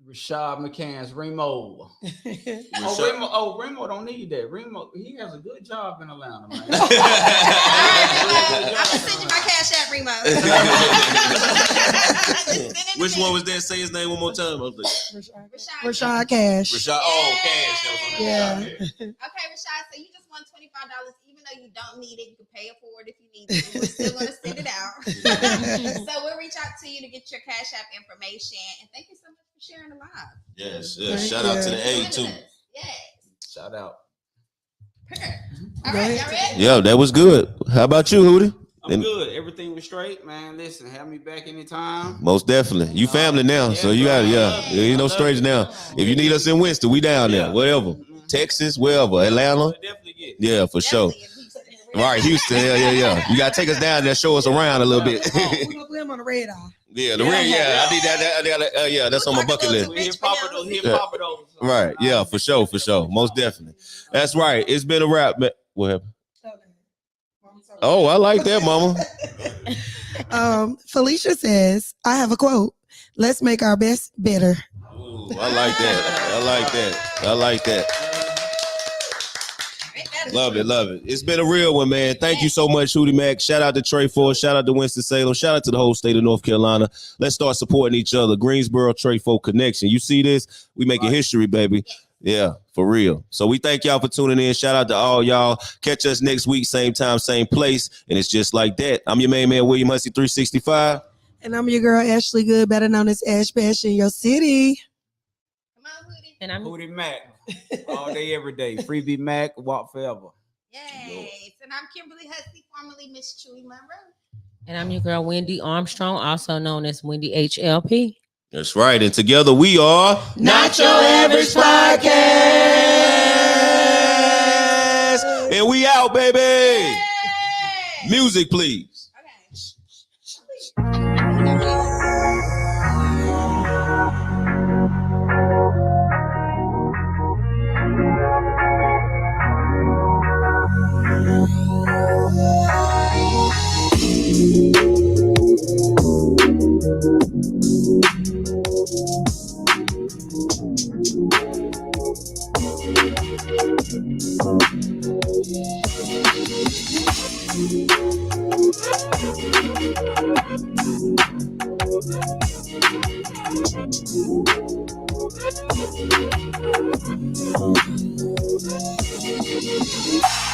Rashad McCann's Remo. Remo don't need that. Remo, he has a good job in Atlanta, man. All right, Remo. I'm gonna send you my cash app, Remo. Which one was that? Say his name one more time. I was like, Rashad Cash. Rashad. Oh, Cash. That was on the Yeah. top. Okay, Rashad. So you just won $25. Even though you don't need it, you can pay it forward if you need to. We're still gonna send it out. So we'll reach out to you to get your cash app information. And thank you so much for sharing the live. Yes. Thank Shout out to you. the A too. Yes. Shout out. All right, y'all ready? Yeah, that was good. How about you, Hootie? I'm good. Everything was straight, man. Listen, have me back anytime. Most definitely. You family now, so you got ain't no stranger now. If you need us in Winston, we down there. Wherever, Texas, wherever, Atlanta. Definitely get. Yeah, for sure. Definitely in Houston. Right, Houston. Yeah. You gotta take us down there, show us around a little bit. We're gonna put him on the radar. Yeah, the ring. Yeah, I need that. Yeah, that's on my bucket list. He'll pop it over. Right. Yeah, for sure. Most definitely. That's right. It's been a wrap, man. What happened? Oh, I like that, mama. Felicia says, I have a quote. Let's make our best better. Ooh, I like that. Love it. It's been a real one, man. Thank you so much, Hootie Mack. Shout out to Trey Ford. Shout out to Winston-Salem. Shout out to the whole state of North Carolina. Let's start supporting each other. Greensboro Trey Ford connection. You see this? We making history, baby. Yeah, for real. So we thank y'all for tuning in. Shout out to all y'all. Catch us next week, same time, same place. And it's just like that. I'm your main man, William Hussey 365. And I'm your girl, Ashley Good, better known as Ash Bash in your city. Come on, Hootie. And I'm Hootie Mack. All day, every day. Freebie Mac, walk forever. Yay. And I'm Kimberly Hussey, formerly Miss Chewy Monroe. and I'm your girl Wendy Armstrong, also known as Wendy HLP. That's right. And together we are Not Your Average Podcast. And we out, baby. Yay. Music, please. Okay.